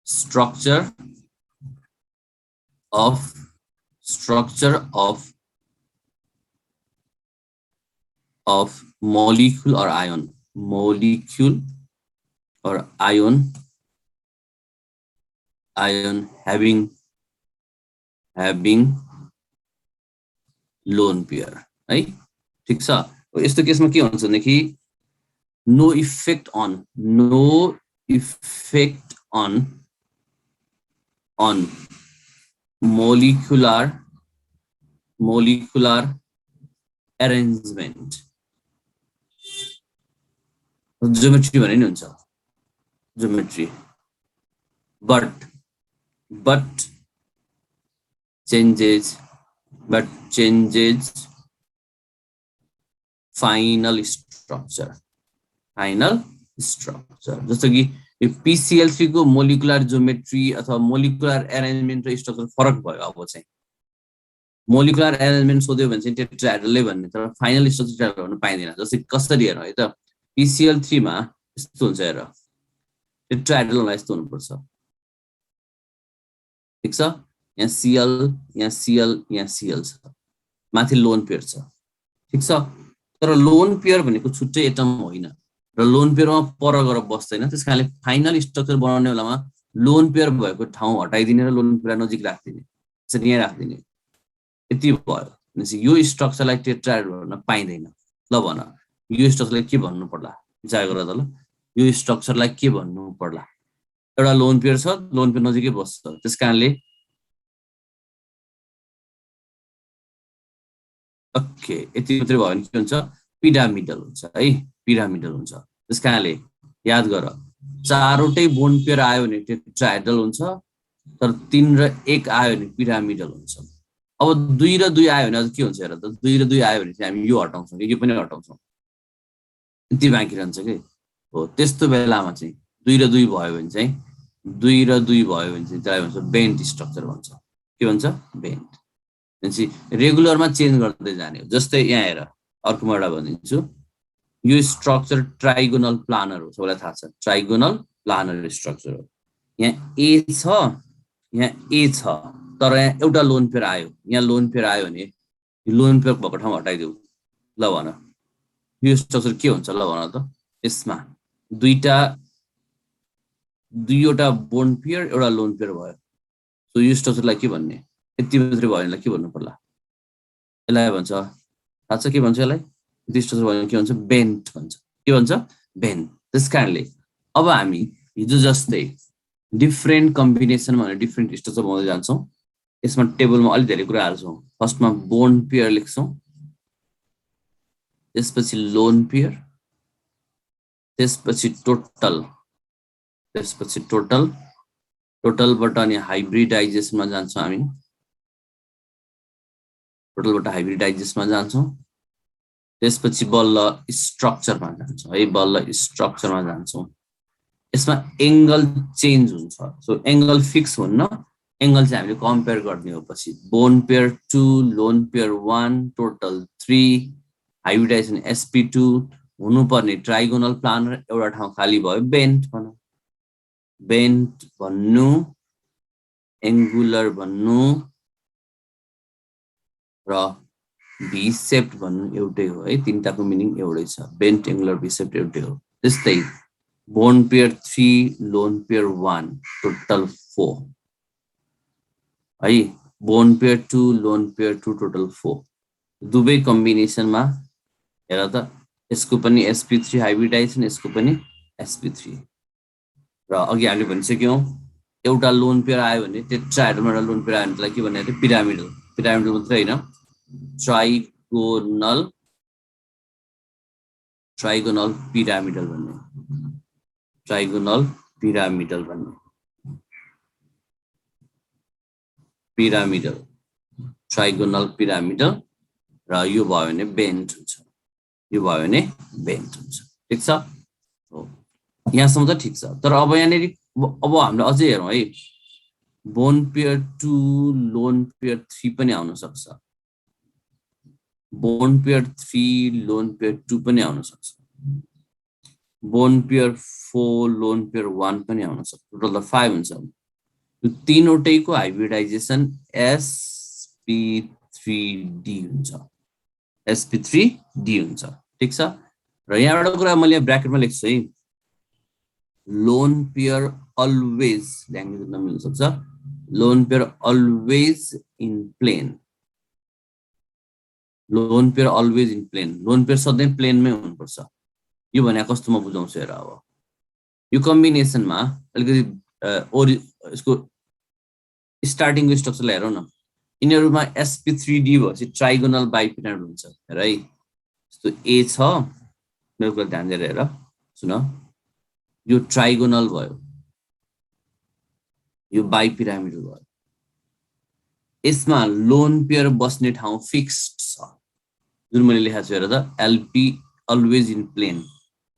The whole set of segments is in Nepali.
structure of molecule or ion, having lone pair, है ठीक छ। यस्तो केसमा के हुन्छ भनेदेखि no effect on molecular arrangement, geometry भने नि हुन्छ geometry, but changes final structure, जस्तो कि PCl3 को मोलिकुलर ज्योमेट्री अथवा मोलिकुलर अरेन्जमेन्ट र स्ट्रक्चर फरक भयो। अब चाहिँ मोलिकुलर अरेन्जमेन्ट सोध्यो भने चाहिँ टेट्राहेड्रलै भन्ने, तर फाइनल स्ट्रक्चर भन्न पाइँदैन। जस्तै कसरी हेर्नु है त, PCl3 मा यस्तो हुन्छ, हेर टेट्राहेड्रलमा यस्तो हुनुपर्छ, ठीक छ। यहाँ Cl, यहाँ Cl, यहाँ Cl छ, माथि लोन पेयर छ, ठीक छ। तर लोन पेयर भनेको छुट्टै एटम होइन र लोन पेयरमा पर गएर बस्दैन। त्यसकारणले फाइनल स्ट्रक्चर बनाउने बेलामा लोन पेयर भएको ठाउँ हटाइदिने र लोन पेयर नजिक राख्दिने, त्यसरी यहाँ राख्दिने, यति भयो। भनेपछि यो स्ट्रक्चरलाई टेट्राहेड्रल भन्न पाइँदैन। ल भन, यो स्ट्रक्चरलाई के भन्नु पर्ला, विचार गर त। ल यो स्ट्रक्चरलाई के भन्नु पर्ला? एउटा लोन पेयर छ, लोन पेयर नजिकै बस्छ, त्यसकारणले ओके यति मात्रै भयो भने के हुन्छ, पिरामिडल हुन्छ है, पिरामिडल हुन्छ। त्यसकारणले याद गर, चारवटै बोन्ड पेयर आयो भने टेट्राहेड्रल हुन्छ, तर 3 र 1 आयो भने पिरामिडल हुन्छ। अब 2 र 2 आयो भने के हुन्छ हेर त, 2 र 2 आयो भने चाहिँ हामी यो हटाउँछौँ कि यो पनि हटाउँछौँ, यति बाँकी रहन्छ कि हो। त्यस्तो बेलामा चाहिँ 2 र 2 भयो भने चाहिँ त्यसलाई भन्छ बेन्ट स्ट्रक्चर भन्छ। के भन्छ? बेन्ट। भनेपछि रेगुलरमा चेन्ज गर्दै जाने हो। जस्तै यहाँ हेर, अर्को म एउटा भनिदिन्छु, यो स्ट्रक्चर ट्राइगोनल प्लानर हो, सबैलाई थाहा छ, ट्राइगोनल प्लानर स्ट्रक्चर हो। यहाँ ए छ, यहाँ ए छ, तर यहाँ एउटा लोन पेयर आयो, यहाँ लोन पेयर आयो भने यो लोन पेयर भएको ठाउँ हटाइदेऊ। ल भन, यो स्ट्रक्चर के हुन्छ? ल भन त। यसमा दुईवटा बोन्ड पेयर, एउटा लोन पेयर भयो। सो यो स्ट्रक्चरलाई के भन्ने? यति मात्रै भयो भने के भन्नु पर्ला? यसलाई भन्छ, थाहा छ के भन्छ यसलाई? यति स्ट्रक्चर भयो भने के भन्छ? बेन्ट भन्छ। के भन्छ? बेन्ट। त्यसकारणले अब हामी हिजो जस्तै डिफ्रेन्ट कम्बिनेसनमा भने डिफ्रेन्ट स्ट्रक्चर बनाउँदै जान्छौँ। यसमा टेबलमा अलि धेरै कुरा हाल्छौँ। फर्स्टमा बोन्ड पेयर लेख्छौँ, त्यसपछि लोन पेयर, त्यसपछि टोटलबाट अनि हाइब्रिडाइजेसनमा जान्छौँ हामी, टोटलबाट हाइब्रिडाइजेसनमा जान्छौँ। त्यसपछि बल्ल स्ट्रक्चरमा जान्छौँ है, बल्ल स्ट्रक्चरमा जान्छौँ। यसमा एङ्गल चेन्ज हुन्छ। सो एङ्गल फिक्स हुन्न, एङ्गल चाहिँ हामीले कम्पेयर गर्ने हो। पछि bond pair 2, lone pair 1, total 3, hybridisation sp2 हुनुपर्ने ट्राइगोनल प्लानर एउटा ठाउँ खाली भयो, बेन्ट भनौँ। बेन्ट भन्नु, एङ्गुलर भन्नु र भी सेप्ट भन्नु एउटै हो है, तिनटाको मिनिङ एउटै छ। बेन्ट, एङ्गुलर, भी सेप्ट एउटै हो। त्यस्तै bond pair 3, loan pair 1, total 4 है, bond pair 2, lone pair 2, total 4। दुवै कम्बिनेसनमा हेर त, यसको पनि sp3 हाइब्रिडाइजेसन, यसको पनि sp3। र अघि हामीले भनिसक्यौँ, एउटा लोन पेयर आयो भने टेट्राहेड्रलमा एउटा लोन पेयर आयो भने त्यसलाई के भन्ने? पिरामिडल। पिरामिडल मात्रै होइन, ट्राइगोनल पिरामिडल भन्ने, ट्राइगोनल पिरामिडल भन्ने, पिरामिडल, ट्राइगोनल पिरामिडल। र यो भयो भने बेन्ट हुन्छ, यो भयो भने बेन्ट हुन्छ। ठिक छ, हो यहाँसम्म त ठिक छ। तर अब यहाँनिर अब हामीले अझै हेरौँ है, बोन्ड पेयर 2, लोन पेयर 3 पनि आउन सक्छ, बोन्ड पेयर 3, लोन पेयर 2 पनि आउन सक्छ, बोन्ड पेयर 4, लोन पेयर 1 पनि आउन सक्छ। टोटल 5 हुन्छ। यो तीनवटैको हाइब्रिडाइजेसन sp3d हुन्छ sp3d हुन्छ ठीक छ र यहाँ एउटा कुरा मैले ब्र्याकेटमा लेख्छु है लोन पेयर अलवेज ल्याङ्ग्वेज नमिल्न सक्छ lone pair always in plane lone pair always in plane lone pair सधैँ प्लेनमै हुनुपर्छ यो भने कस्तो म बुझाउँछु हेर अब यो कम्बिनेसनमा अलिकति यसको स्टार्टिङको स्ट्रक्चरलाई हेरौँ न यिनीहरुमा sp3d भएपछि ट्राइगोनल बाइपिरामिड हुन्छ हेर है यस्तो a छ मेरो कुरा ध्यान दिएर हेर सुन यो ट्राइगोनल भयो यो बाइपिरामिड भयो यसमा लोन पेयर बस्ने ठाउँ फिक्स्ड छ जुन मैले लेखेको छु हेर त lp always in plane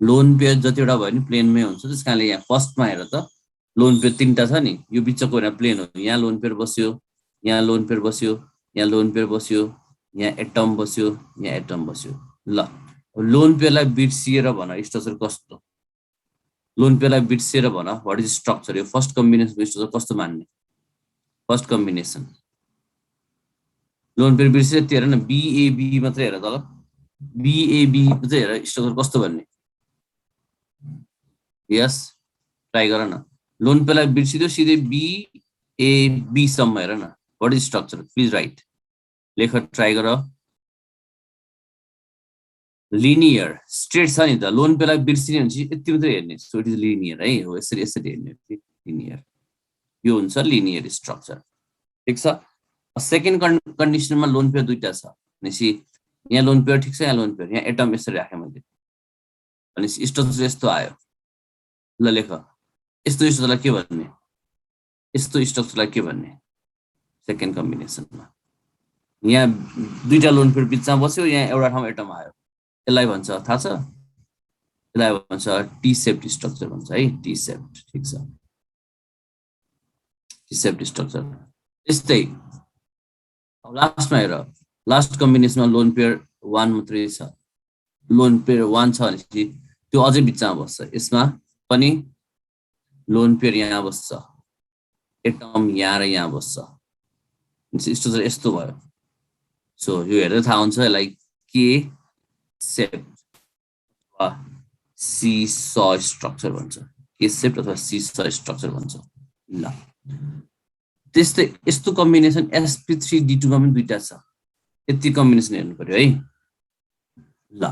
lone pair जतिवटा भयो नि प्लेनमै हुन्छ त्यसकारणले यहाँ फर्स्टमा हेर त लोन पेयर तीनटा छ नि यो बिचको हैन प्लेन हो यहाँ लोन पेयर बस्यो यहाँ लोन पेयर बस्यो यहाँ लोन पेयर बस्यो यहाँ एटम बस्यो यहाँ एटम बस्यो ल लोन पेयरलाई बिर्सिएर भन स्ट्रक्चर कस्तो लोन पेयरलाई बिर्सिएर भन व्हाट इज स्ट्रक्चर यो फर्स्ट कम्बिनेसन स्ट्रक्चर कस्तो मान्ने फर्स्ट कम्बिनेसन लोन पेयर बिर्सिएर त्यो हेर न BAB मात्रै हेर त ल BAB मात्रै हेर स्ट्रक्चर कस्तो भन्ने यस ट्राई गर न लोन पेयरलाई बिर्सिदियो सिधै BAB सम्म हेर न what is structure please right लेख ट्राई गर लिनियर स्ट्रेट छ नि त लोन पेयरलाई बिर्सिने हुन्छ यति मात्रै हेर्ने सो इट इज लिनियर है हो यसरी यसरी हेर्ने लिनियर यो हुन्छ लिनियर स्ट्रक्चर ठीक छ सेकेन्ड कन्डिसनमा लोन पेयर दुईटा छ भनेपछि यहाँ लोन पेयर ठीक छ यहाँ लोन पेयर यहाँ एटम यसरी राखे मैले भनेपछि स्ट्रक्चर यस्तो आयो ल लेख यस्तो स्ट्रक्चरलाई के भन्ने यस्तो स्ट्रक्चरलाई के भन्ने सेकेन्ड कम्बिनेसनमा यहाँ दुईटा लोन पेयर बिचमा बस्यो यहाँ एउटा ठाउँ एटम आयो यसलाई भन्छ थाहा छ यसलाई भन्छ टी सेप्ड स्ट्रक्चर भन्छ है टी सेप्ड ठीक छ टी सेप्ड स्ट्रक्चर यस्तै अब लास्टमा हेर लास्ट कम्बिनेसनमा लोन पेयर 1 मात्रै छ लोन पेयर 1 छ भनेपछि त्यो अझै बिचमा बस्छ यसमा पनि लोन पेयर यहाँ बस्छ एटम यहाँ र यहाँ बस्छ स्ट्रक्चर यस्तो भयो सो यो हेर्दै थाहा हुन्छ यसलाई के सेप्ड अथवा सीसॉ स्ट्रक्चर भन्छ के सेप्ड अथवा सीसॉ स्ट्रक्चर भन्छ ल त्यस्तै यस्तो कम्बिनेसन sp3d2 मा पनि दुईटा छ यति कम्बिनेसन हेर्नु पर्यो है ल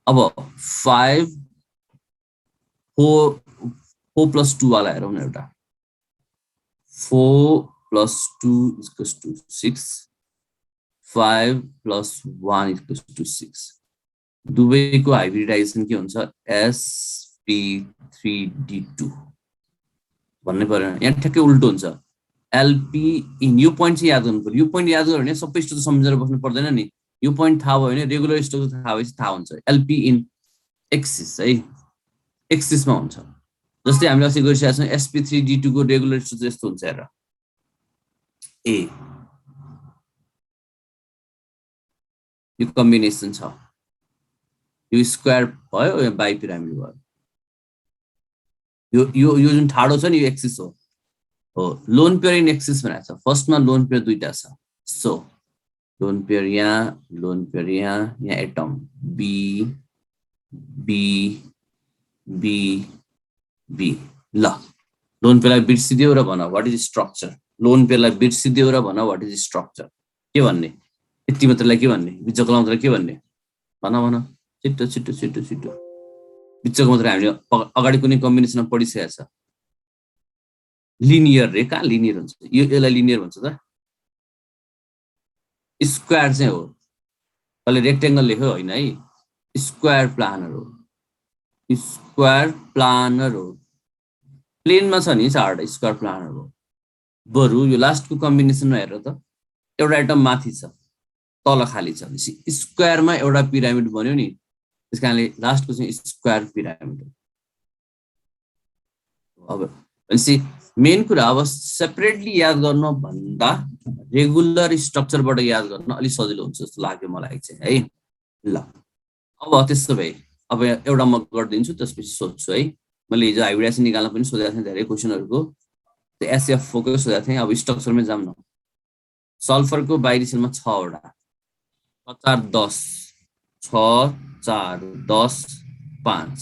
अब 5 4 + 2 वाला हेरौँ न एउटा 4 + 2 = 6 5 + 1 = 6 दुवैको हाइब्रिडाइजेसन के हुन्छ sp3d2 भन्ने पर्यो यहाँ ठ्याक्कै उल्टो हुन्छ LP इन यो पोइन्ट चाहिँ याद गर्नु पर्यो यो पोइन्ट याद गर्यो भने सबै स्ट्रक्चर सम्झेर बस्नु पर्दैन नि यो पोइन्ट थाहा भयो भने रेगुलर स्ट्रक्चर थाहा भएपछि थाहा हुन्छ LP इन एक्सिस है एक्सिसमा हुन्छ जस्तै हामीले अस्ति गरिसकेका छौँ sp3d2 को रेगुलर स्ट्रक्चर यस्तो हुन्छ हेर ए यो कम्बिनेसन छ यो स्क्वायर भयो यो बाइपिरामिड भयो यो जुन ठाडो छ नि यो एक्सिस हो लोन पेयर इन एक्सिस भनेको छ फर्स्टमा लोन पेयर दुईटा छ सो लोन पेयर यहाँ यहाँ atom B B B B ल लोन पेयरलाई बिर्सिदियो र भन व्हाट इज स्ट्रक्चर लोन पेयरलाई बिर्सिदियो र भन व्हाट इज स्ट्रक्चर के भन्ने यति मात्रैलाई के भन्ने बिचको मात्रैलाई के भन्ने भन छिटो छिटो छिटो छिटो बिचको मात्रै हामीले अगाडि कुनै कम्बिनेसनमा पढिसकेको छ लिनियर रे कहाँ लिनियर हुन्छ यसलाई लिनियर भन्छ त स्क्वायर चाहिँ हो अहिले रेक्टेंगल लेख्यो हैन है स्क्वायर प्लानर हो प्लेनमा छ नि चारवटा स्क्वायर प्लानर हो बरु यो लास्टको कम्बिनेसनमा हेर त एउटा एटम माथि छ तल खाली छ स्क्वायरमा एउटा पिरामिड बन्यो नि त्यसकारणले लास्टको चाहिँ स्क्वायर पिरामिड हो अब भनेपछि मेन कुरा अब सेपरेटली याद गर्न भन्दा रेगुलर स्ट्रक्चरबाट याद गर्न अलि सजिलो हुन्छ जस्तो लाग्यो मलाई चाहिँ है ल अब त्यसो भए अब एउटा म गरिदिन्छु त्यसपछि सोध्छु है मैले हिजो हाइब्रिडाइजेसन निकाल्न पनि सोधेको थिएँ धेरै क्वेशनहरुको त्यो एसएफ4 को सोधेको थिएँ। अब स्ट्रक्चरमै जाम न। सल्फरको बाहिरी सेलमा 6 वटा, 4 10, 6 4 10 5।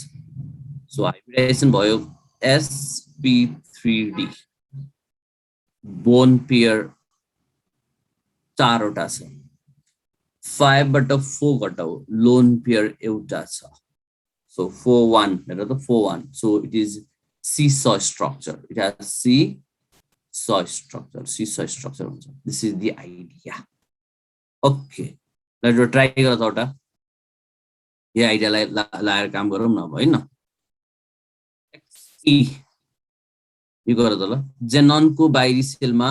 सो हाइब्रिडाइजेसन भयो sp3d। बोन पेयर 4 वटा छ, 5 बाट 4 घटाउ, लोन पेयर एउटा छ। So 4 1, हेर त 4 1. So it is seesaw structure. It has seesaw structure. Seesaw structure. This is the idea. Okay. Let's try गर त एउटा। यो आइडियालाई लाएर काम गरौँ न अब, हैन? XE यो गर त ल। जेननको बाहिरी सेलमा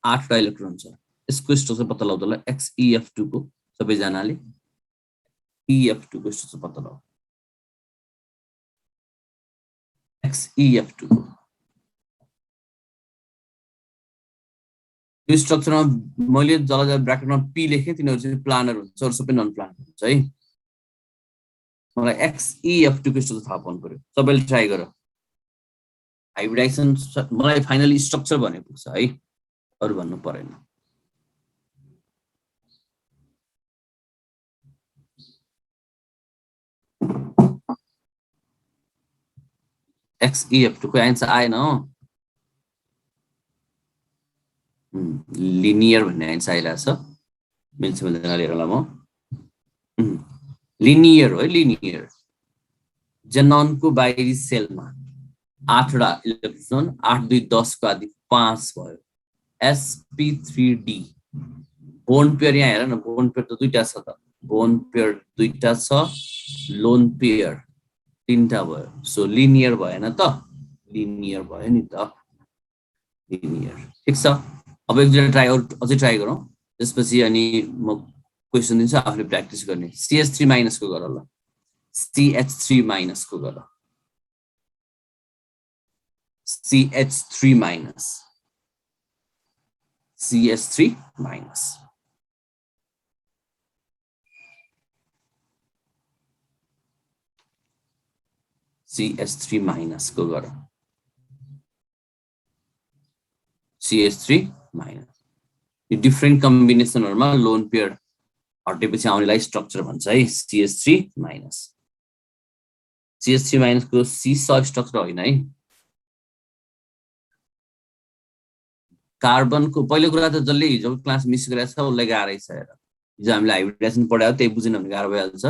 8 वटा इलेक्ट्रोन छ। यसको स्ट्रक्चर पत्ता लगाउ त ल। XeF2 को सबैजनाले EF2 को स्ट्रक्चर पत्ता लगाउ। XeF2 यो स्ट्रक्चरमा मैले जला ब्र्याकेटमा पी लेखे, तिनीहरु चाहिँ प्लानर हुन्छ, अरु सबै नन प्लानर हुन्छ है। मलाई XeF2 को स्ट्रक्चर थाहा पाउनु पर्यो। सबैले ट्राई गर। हाइब्रिडाइजेसन मलाई फाइनली स्ट्रक्चर भने पुग्छ है, अरु भन्नु पर्दैन। XeF2 को आन्सर आएन। लिनियर भन्ने आन्सर आइरहेछ। मिल्छ मिल्दैन लिएर ल म। लिनियर हो, लिनियर। जेननको बाहिरी सेलमा 8 वटा इलेक्ट्रोन, 8 2 10 को आदि 5 भयो। sp3d। बोन पेयर यहाँ हेर न, बोन पेयर त दुईटा छ त। बोन पेयर दुईटा छ, लोन पेयर 3टा भयो। सो लिनियर भएन त? लिनियर भयो नि त। लिनियर। ठीक छ। अब एक दुईटा ट्राई अझै ट्राई गरौँ। त्यसपछि अनि म क्वेशन दिन्छु, आफूले प्र्याक्टिस गर्ने। CH3 माइनस को गर ल। CH3 माइनस को गर। CH3 minus. CH3 minus. CH3 minus को गर। CH3 minus. यो डिफरेन्ट कम्बिनेसनहरुमा लोन पेयर हटेपछि आउनेलाई स्ट्रक्चर भन्छ है। CH3 minus. CH3 माइनस को सीसॉ स्ट्रक्चर होइन है। कार्बन को पहिलो कुरा त जसले हिजो क्लास मिस गरेछ उसलाई गाह्रै छ हेर। हिजो हामीले हाइब्रिडाइजेसन पढायो, त्यही बुझेन भने गाह्रो भइहाल्छ।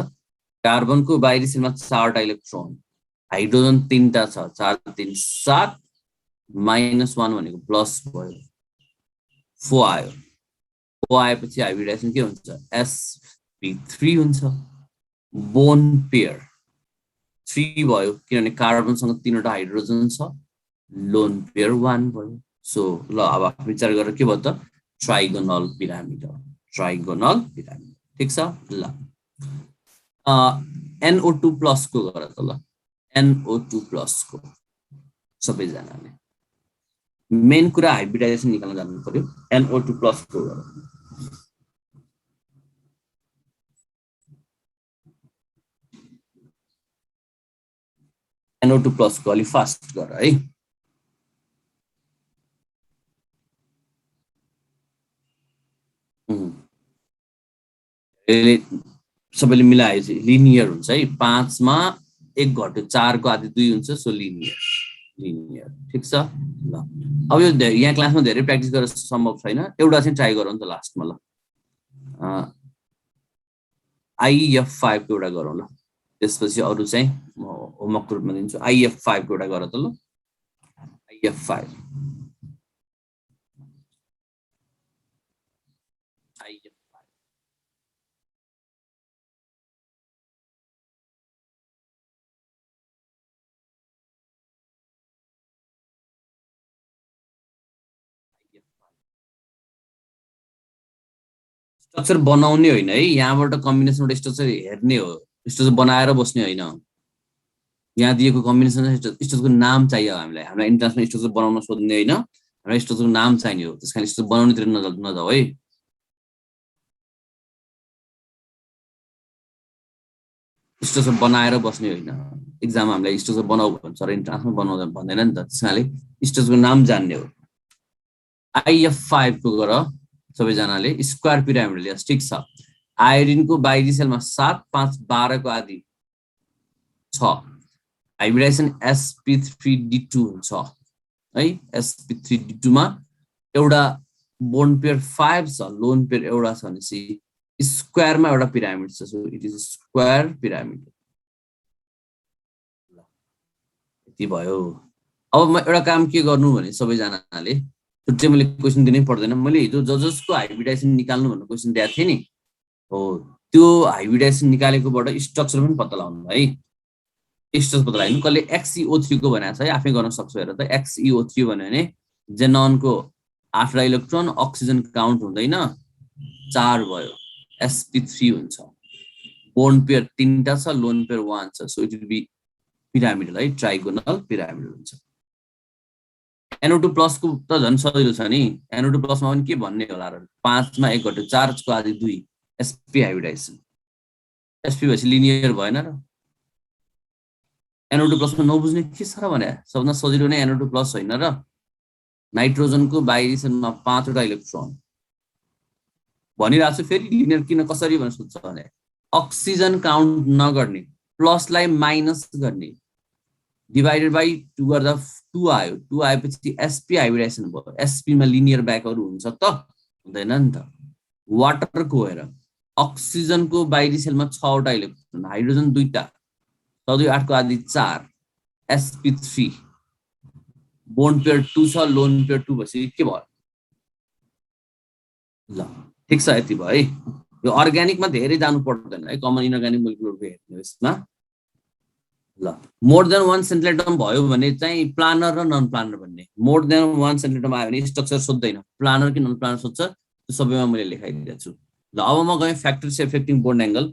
कार्बन को बाहिरी सेलमा 4 वटा इलेक्ट्रोन, हाइड्रोजन 3टा छ, 4 3 7 -1 भनेको प्लस भयो, 4 आयो। 4 आएपछि हाइब्रिडाइजेसन के हुन्छ? sp3 हुन्छ। बोन पेयर 3 भयो किनभने कार्बनसँग 3 वटा हाइड्रोजन छ, लोन पेयर 1 भयो। सो ल अब विचार गरेर के भयो त? Trigonal pyramidal. Trigonal pyramid. ठीक छ ल। NO2 प्लस को गर त ल। NO2 प्लस को सबैजनाले मेन कुरा हाइब्रिडाइजेसन निकाल्न जान्नु पर्यो। NO2 प्लस को गर। NO2 प्लस को अलि फास्ट गर है। सबैले मिलाएपछि लिनियर हुन्छ है। 5 मा 1 घट्यो, 4 को आदि 2 हुन्छ, सो लिनियर। लिनियर। ठीक छ ल। अब यो यहाँ क्लासमा धेरै प्र्याक्टिस गर्न सम्भव छैन, एउटा चाहिँ ट्राई गरौँ त लास्टमा ल। IF5 को एउटा गरौँ ल। त्यसपछि अरु चाहिँ म होमवर्कको रूपमा दिन्छु। IF5 को एउटा गर त ल। IF5। स्ट्रक्चर बनाउने होइन है, यहाँबाट कम्बिनेसनबाट स्ट्रक्चर हेर्ने हो, स्ट्रक्चर बनाएर बस्ने होइन। यहाँ दिएको कम्बिनेसन स्ट्रक्चरको नाम चाहियो हामीलाई। हामीलाई इन्ट्रान्समा स्ट्रक्चर बनाउन सोध्ने होइन, हामीलाई स्ट्रक्चरको नाम चाहिने हो। त्यसकारण स्ट्रक्चर बनाउनेतिर नजाऊ है। स्ट्रक्चर बनाएर बस्ने होइन। एक्जाममा हामीलाई स्ट्रक्चर बनाऊ भन्छ र इन्ट्रान्समा बनाउँदा भन्दैन नि त। त्यसकारणले स्ट्रक्चरको नाम जान्ने हो। IF5 को गर सबैजनाले स्क्वायर पिरामिड लिया ठीक छ आयोडिनको बाइडिसेलमा 7 5 12 को आदि छ हाइब्रिडाइजेसन sp3d2 हुन्छ है sp3d2 मा एउटा बोन्ड पेयर 5 छ लोन पेयर एउटा छ भनेपछि स्क्वायरमा एउटा पिरामिड छ so it is square pyramid यति भयो अब म एउटा काम के गर्नु भने सबैजनाले छुट्टै मैले क्वेशन दिनै पर्दैन मैले हिजो जजसको हाइब्रिडाइजेसन निकाल्नु भन्ने क्वेशन दिएको थिएँ नि हो त्यो हाइब्रिडाइजेसन निकालेकोबाट स्ट्रक्चर पनि पत्ता लगाउनु है स्ट्रक्चर पत्ता लगाउनु कसले XeO3 को भनेको छ है आफै गर्न सक्छु हेर त XeO3 भन्यो भने जेननको 8 इलेक्ट्रोन अक्सिजन काउन्ट हुँदैन 4 भयो sp3 हुन्छ बोन्ड पेयर 3टा छ लोन पेयर 1 छ so it will be pyramidal है ट्राइगोनल पिरामिडल हुन्छ NO2+ को त झन् सजिलो छ नि NO2+ मा पनि के भन्ने होला र 5 मा 1 घट्यो 4 को आदि 2 sp हाइब्रिडाइजेसन sp भएपछि लिनियर भएन र NO2+ मा नबुझ्ने के छ र भने सबभन्दा सजिलो नै NO2+ हैन र नाइट्रोजनको बाइडिसेलमा 5 वटा इलेक्ट्रोन भनिरहेको छु फेरि लिनियर किन कसरी भन्न सोध्छ भने अक्सिजन काउन्ट नगर्ने प्लसलाई माइनस गर्ने डिवाइडेड बाइ 2 गर्दा 2 आयो 2 आएपछि sp हाइब्रिडाइजेसन भयो sp मा लिनियर ब्याकहरु हुन्छ त हुँदैन नि त वाटरको हेर अक्सिजनको बाइडिसेलमा 6 वटा इलेक्ट्रोन हाइड्रोजन 2टा 6 2 8 को आदि 4 sp3 बोन्ड पेयर 2 छ लोन पेयर 2 भएपछि के भयो ल ठीक छ यति भयो है यो अर्ग्यानिकमा धेरै जानु पर्दैन है कमन इनअर्ग्यानिक मोलिक्युलहरुको हेर्ने यसमा ल मोर देन 1 सेन्टिलेटम भयो भने चाहिँ प्लानर र नन प्लानर भन्ने मोर देन 1 सेन्टिलेटम आयो भने स्ट्रक्चर सोध्दैन प्लानर कि नन प्लानर सोध्छ त्यो सबैमा मैले लेखाइदिएको छु ल अब म गएँ फ्याक्टर्स एफेक्टिङ बोन्ड एंगल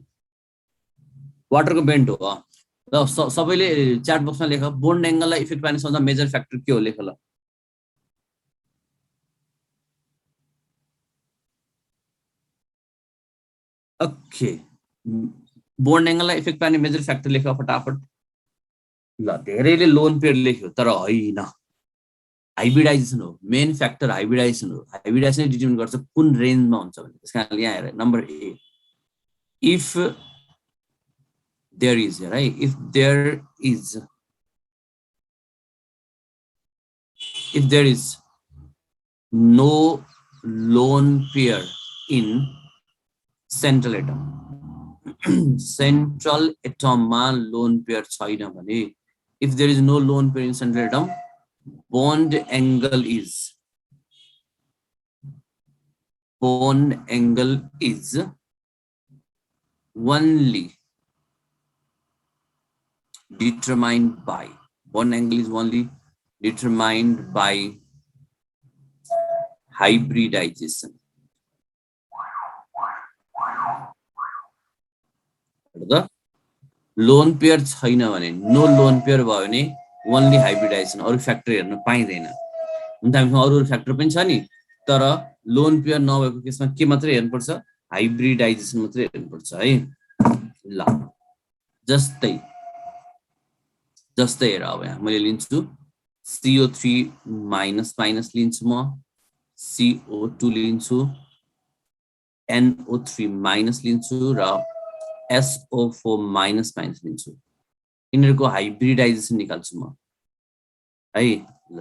वाटरको बेन्ट हो ल सबैले च्याट बक्समा लेख बोन्ड एंगललाई इफेक्ट पार्ने सबभन्दा मेजर फ्याक्टर के हो लेख ल ओके बोन्ड एंगललाई इफेक्ट पार्ने मेजर फ्याक्टर लेख फटाफट ल धेरैले लोन पेयर लेख्यो तर हैन हाइब्रिडाइजेसन हो मेन फ्याक्टर हाइब्रिडाइजेसन हो हाइब्रिडाइजेसन डिटरमाइन गर्छ कुन रेन्जमा हुन्छ भने त्यसकारणले यहाँ हेर number A if there is right if there is no lone pair in central atom ma lone pair chaina bhane if there is no lone pair in central atom bond angle is only determined by bond angle is only determined by hybridization the lone pair छैन भने नो लोन पेयर भयो भने ओन्ली हाइब्रिडाइजेसन अरु फ्याक्टर हेर्न पाइदैन हुन्छ हामीसँग अरु फ्याक्टर पनि छ नि तर लोन पेयर नभएको केसमा के मात्र हेर्नु पर्छ हाइब्रिडाइजेसन मात्र हेर्नु पर्छ है ल जस्तै हेर अब यहाँ मैले लिन्छु CO3 माइनस लिन्छु म CO2 लिन्छु NO3 माइनस लिन्छु र SO4 माइनस लिन्छु यिनीहरुको हाइब्रिडाइजेसन निकाल्छु म है ल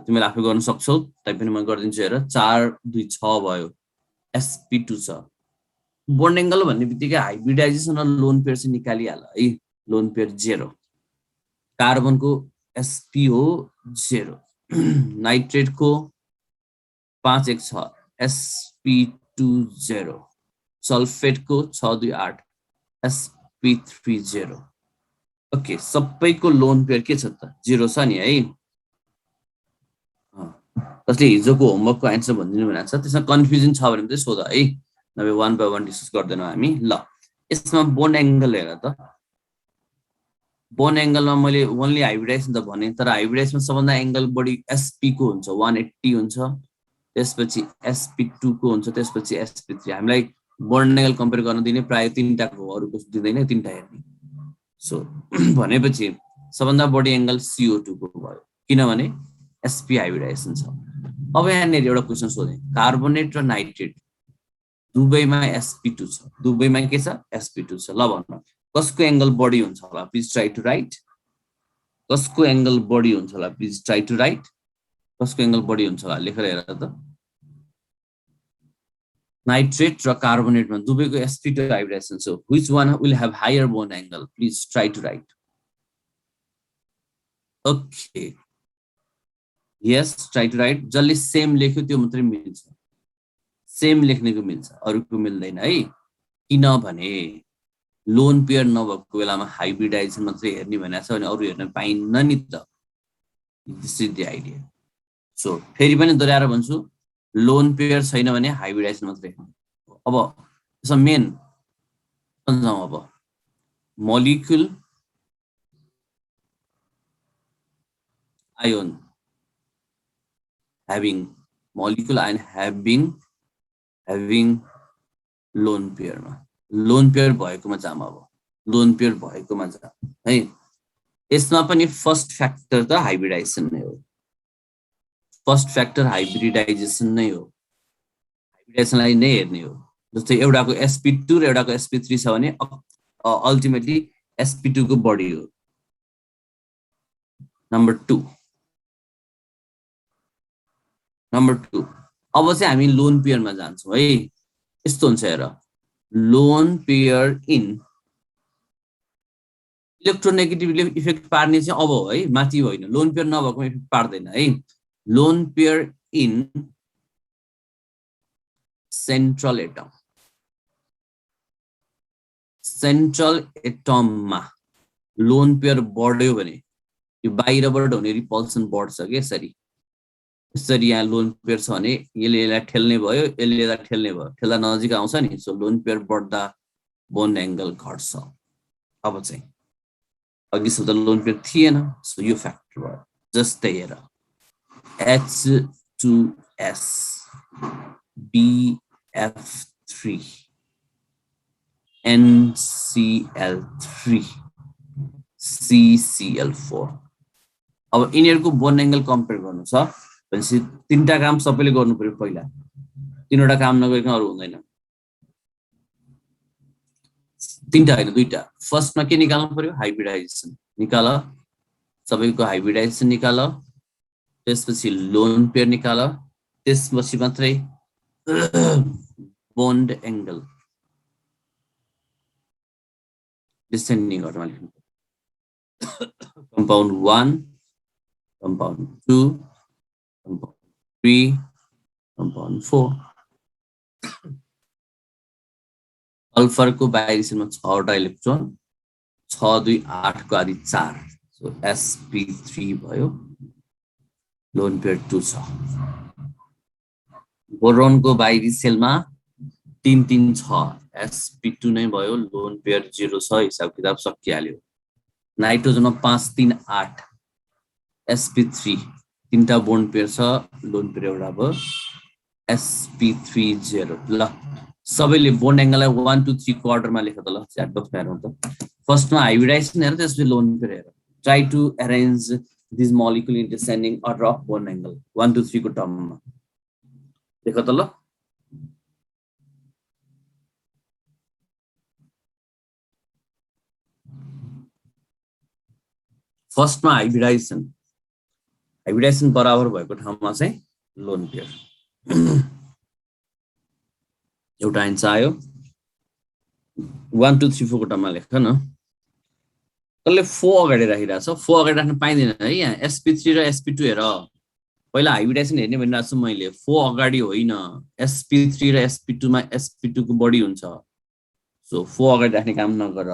तिमीले आफै गर्न सक्छौ तै पनि म गर्दिन्छु हेर 4 2 6 भयो sp2 छ बोन्ड एंगल भन्ने बित्तिकै हाइब्रिडाइजेसन र लोन पेयर चाहिँ निकालिहाल है लोन पेयर 0 कार्बन को sp हो 0 नाइट्रेट को 5 1 6 sp2 0 सल्फेट को 6 2 8 sp3 0 ओके सबैको लोन पेयर के छ त 0 छ नि है कसले हिजोको होमवर्कको आन्सर भनिदिनु भनेको छ त्यसमा कन्फ्युजन छ भने चाहिँ सोध है नभए 1 by 1 डिस्कस गर्दैनौ हामी ल यसमा बोन्ड एंगल हेर त बोन्ड एंगलमा मैले ओन्ली हाइब्रिडाइजेसन त भने तर हाइब्रिडाइजेसनमा सबभन्दा एंगल बढी sp को हुन्छ 180 हुन्छ त्यसपछि sp2 को हुन्छ त्यसपछि sp3 हामीलाई बोन्ड एंगल कम्पेयर गर्न दिने प्राय 3टाको अरुको दिदैन 3टा हेर्ने सो भनेपछि सबभन्दा बढी एंगल CO2 को भयो किनभने sp हाइब्रिडाइजेसन छ अब यहाँनिर एउटा क्वेसन सोधेँ, कार्बोनेट र नाइट्रेट दुवैमा sp2 छ, दुवैमा के छ sp2 छ। ल भन्नु कसको एंगल बढी हुन्छ होला, प्लिज ट्राई टु राइट। कसको एंगल बढी हुन्छ होला, प्लिज ट्राई टु राइट। कसको एंगल बढी हुन्छ होला लेखेर हेर त। नाइट्रेट र कार्बोनेटमा दुवैको sp2 हाइब्रिडाइजेसन छ। Which one will have higher bond angle, please try to write. Okay yes try to write. जसले सेम लेख्यो त्यो मात्रै मिल्छ, सेम लेख्नेको मिल्छ, अरूको मिल्दैन है। किनभने लोन पेयर नभएको बेलामा हाइब्रिडाइजेसन मात्रै हेर्ने भनेको छ भने अरू हेर्न पाइन्न नि त। This is the idea. So फेरि पनि दोहोऱ्याएर भन्छु, लोन पेयर छैन भने हाइब्रिडाइजेसन मात्रै। अब त्यसमा मेन जाउँ। अब molecule ion having molecule ion having lone पेयरमा, लोन पेयर भएकोमा जाम। अब लोन पेयर भएकोमा जाम है। यसमा पनि फर्स्ट फ्याक्टर त हाइब्रिडाइजेसन नै हो, फर्स्ट फ्याक्टर हाइब्रिडाइजेसन नै हो, हाइब्रिडाइजेसनलाई नै हेर्ने हो। जस्तै एउटाको sp2 र एउटाको sp3 छ भने अल्टिमेटली sp2 को बढी हो। नम्बर 2 अब चाहिँ हामी लोन पेयरमा जान्छौँ है। यस्तो हुन्छ हेर, लोन पेयर इन इलेक्ट्रोनेगेटिभली इफेक्ट पार्ने चाहिँ अब हो है, माथि होइन। लोन पेयर नभएको इफेक्ट पार्दैन है। Lone pair in central atom, central एटममा लोन पेयर बढ्यो भने यो बाहिरबाट हुने रिपल्सन बढ्छ के यसरी। यसरी यहाँ लोन पेयर छ भने यसले यसलाई ठेल्ने भयो, यसले यसलाई ठेल्ने भयो, ठेल्दा नजिक आउँछ नि। सो लोन पेयर बढ्दा बोन्ड एंगल घट्छ। अब चाहिँ अघि सुधा लोन पेयर थिएन, सो यो फ्याक्टर भयो। जस्तै हेर H2S BF3 NCl3 CCl4। अब यिनीहरूको बोन्ड एंगल कम्पेयर गर्नु छ भनेपछि तीनटा काम सबैले गर्नु पर्यो। पहिला तीनवटा काम नगरिकन अरु हुँदैन। तीनटा हैन दुईटा। फर्स्टमा के निकाल्नु पर्यो, हाइब्रिडाइजेसन निकाल, सबैको हाइब्रिडाइजेसन निकाल, त्यसपछि लोन पेयर निकाल, त्यसपछि मात्रै बोन्ड एंगल डिसेन्डिङ गर्नुमा लेख्नु। compound 1, compound 2, compound 3, compound 4। Sulphur को बाइरिसनमा 6 वटा इलेक्ट्रोन, 6 2 8 को आदि 4, सो sp3 भयो, लोन पेयर 2 छ। बोरोन को बाइरिसेलमा 3 3 छ, sp2 नै भयो, लोन पेयर 0 छ, हिसाब किताब सकिहाल्यो। नाइट्रोजनमा 5 3 8 sp3, तीनटा बोन्ड पेयर छ, लोन पेयर एउटा भयो, sp3 0। ल सबैले बोन्ड एंगललाई 1 2 3 को अर्डरमा लेख त। ल च्याट बक्समा हेरौँ त। फर्स्टमा हाइब्रिडाइजेसन हेर, त्यसपछि लोन पेयर हेर। Try to arrange this molecule in descending order of bond angle 1 2 3 को टर्ममा लेख त। ल फर्स्टमा हाइब्रिडाइजेसन, हाइब्रिडाइजेसन बराबर भएको ठाउँमा चाहिँ लोन पेयर। एउटा आन्सर आयो। 1 2 3 4 को टर्ममा लेख न। कसले 4 अगाडि राखिरहेछ, 4 अगाडि राख्न पाइँदैन है। यहाँ sp3 र sp2 हेर, पहिला हाइब्रिडाइजेसन हेर्ने भनिरहेको छु मैले। 4 अगाडि होइन, sp3 र sp2 मा sp2 को बढी हुन्छ। सो 4 अगाडि राख्ने काम नगर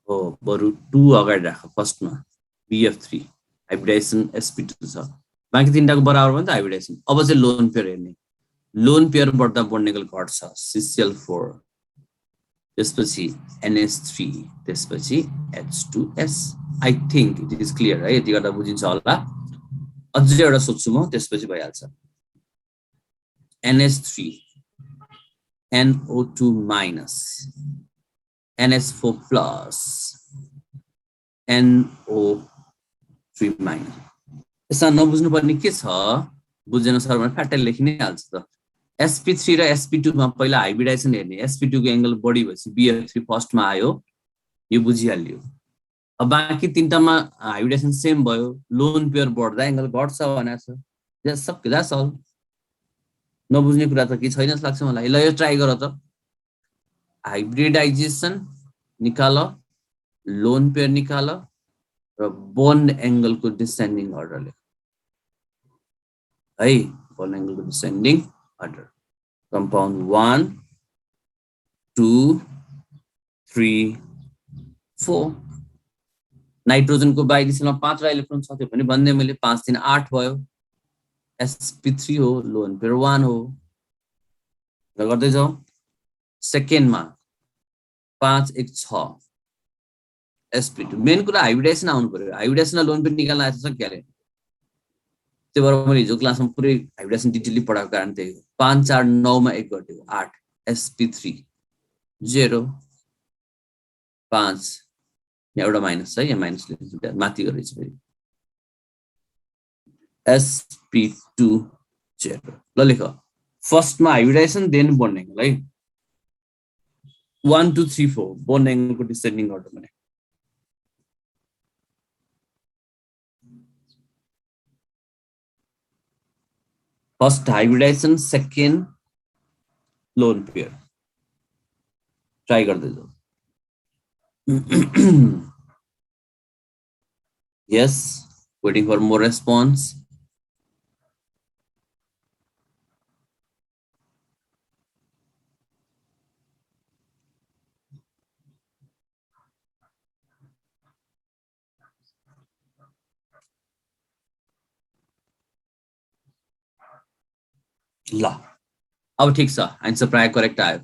हो, बरु 2 अगाडि राख। फर्स्टमा bf3 हाइब्रिडाइजेसन sp2 छ, बाँकी तीनटाको बराबर भयो नि त हाइब्रिडाइजेसन। अब चाहिँ लोन पेयर हेर्ने। लोन पेयर बढ्दा बोन्ड एंगल घट्छ, CCl4, त्यसपछि NH3, त्यसपछि H2S। I think it is clear है, यति गर्दा बुझिन्छ होला। अझै एउटा सोध्छु म, त्यसपछि भइहाल्छ। NH3 NO2 minus NH4 plus NO3 minus यसमा नबुझ्नुपर्ने के छ बुझेन सर भने फ्याट्टै लेखिनै हाल्छ त sp3 र sp2 मा पहिला हाइब्रिडाइजेसन हेर्ने sp2 को एंगल बढी भएपछि bf3 फर्स्टमा आयो यो बुझिहाल्यो अब बाँकी तीनटामा हाइब्रिडाइजेसन सेम भयो लोन पेयर बढ्दा एंगल घट्छ भनेको छ द्याट्स अल नबुझ्ने कुरा त के छैन जस्तो लाग्छ मलाई ल यो ट्राई गर त हाइब्रिडाइजेसन निकाल लोन पेयर निकाल र बोन्ड एंगल को डिसेंडिङ अर्डर लेख है बोन्ड एंगल को डिसेंडिङ अर्डर compound 1 2 3 4 नाइट्रोजन को बाई दिशामा 5 वटा इलेक्ट्रोन छ त्यो पनि भन्ने मैले 5 3 8 भयो sp3 हो लोन पेयर 1 हो ल गर्दै जाऊ सेकेन्ड मा 5 1 6 sp2 मेन कुरा हाइब्रिडाइजेसन आउनु पर्यो हाइब्रिडाइजेसन लोन पेयर निकाल्न आएछ सक्याले त्यो भएर मैले हिजो क्लासमा पुरै हाइब्रिडाइजेसन डिटेलली पढाएको कारण त्यही हो 5 4 9 मा 1 गर्थ्यो 8 sp3 0 5 यहाँ एउटा माइनस है यहाँ माइनस लेख्छु माथि गरेछ फेरि sp2 0 ल लेख फर्स्ट मा हाइब्रिडाइजेसन देन बोन्ड एंगल है 1 2 3 4 बोन्ड एंगल को डिसेंडिङ अर्डर भने first hybridisation second lone pair try गर्दै जाऊ yes waiting for more response ल अब ठीक छ आन्सर प्राय करेक्ट आयो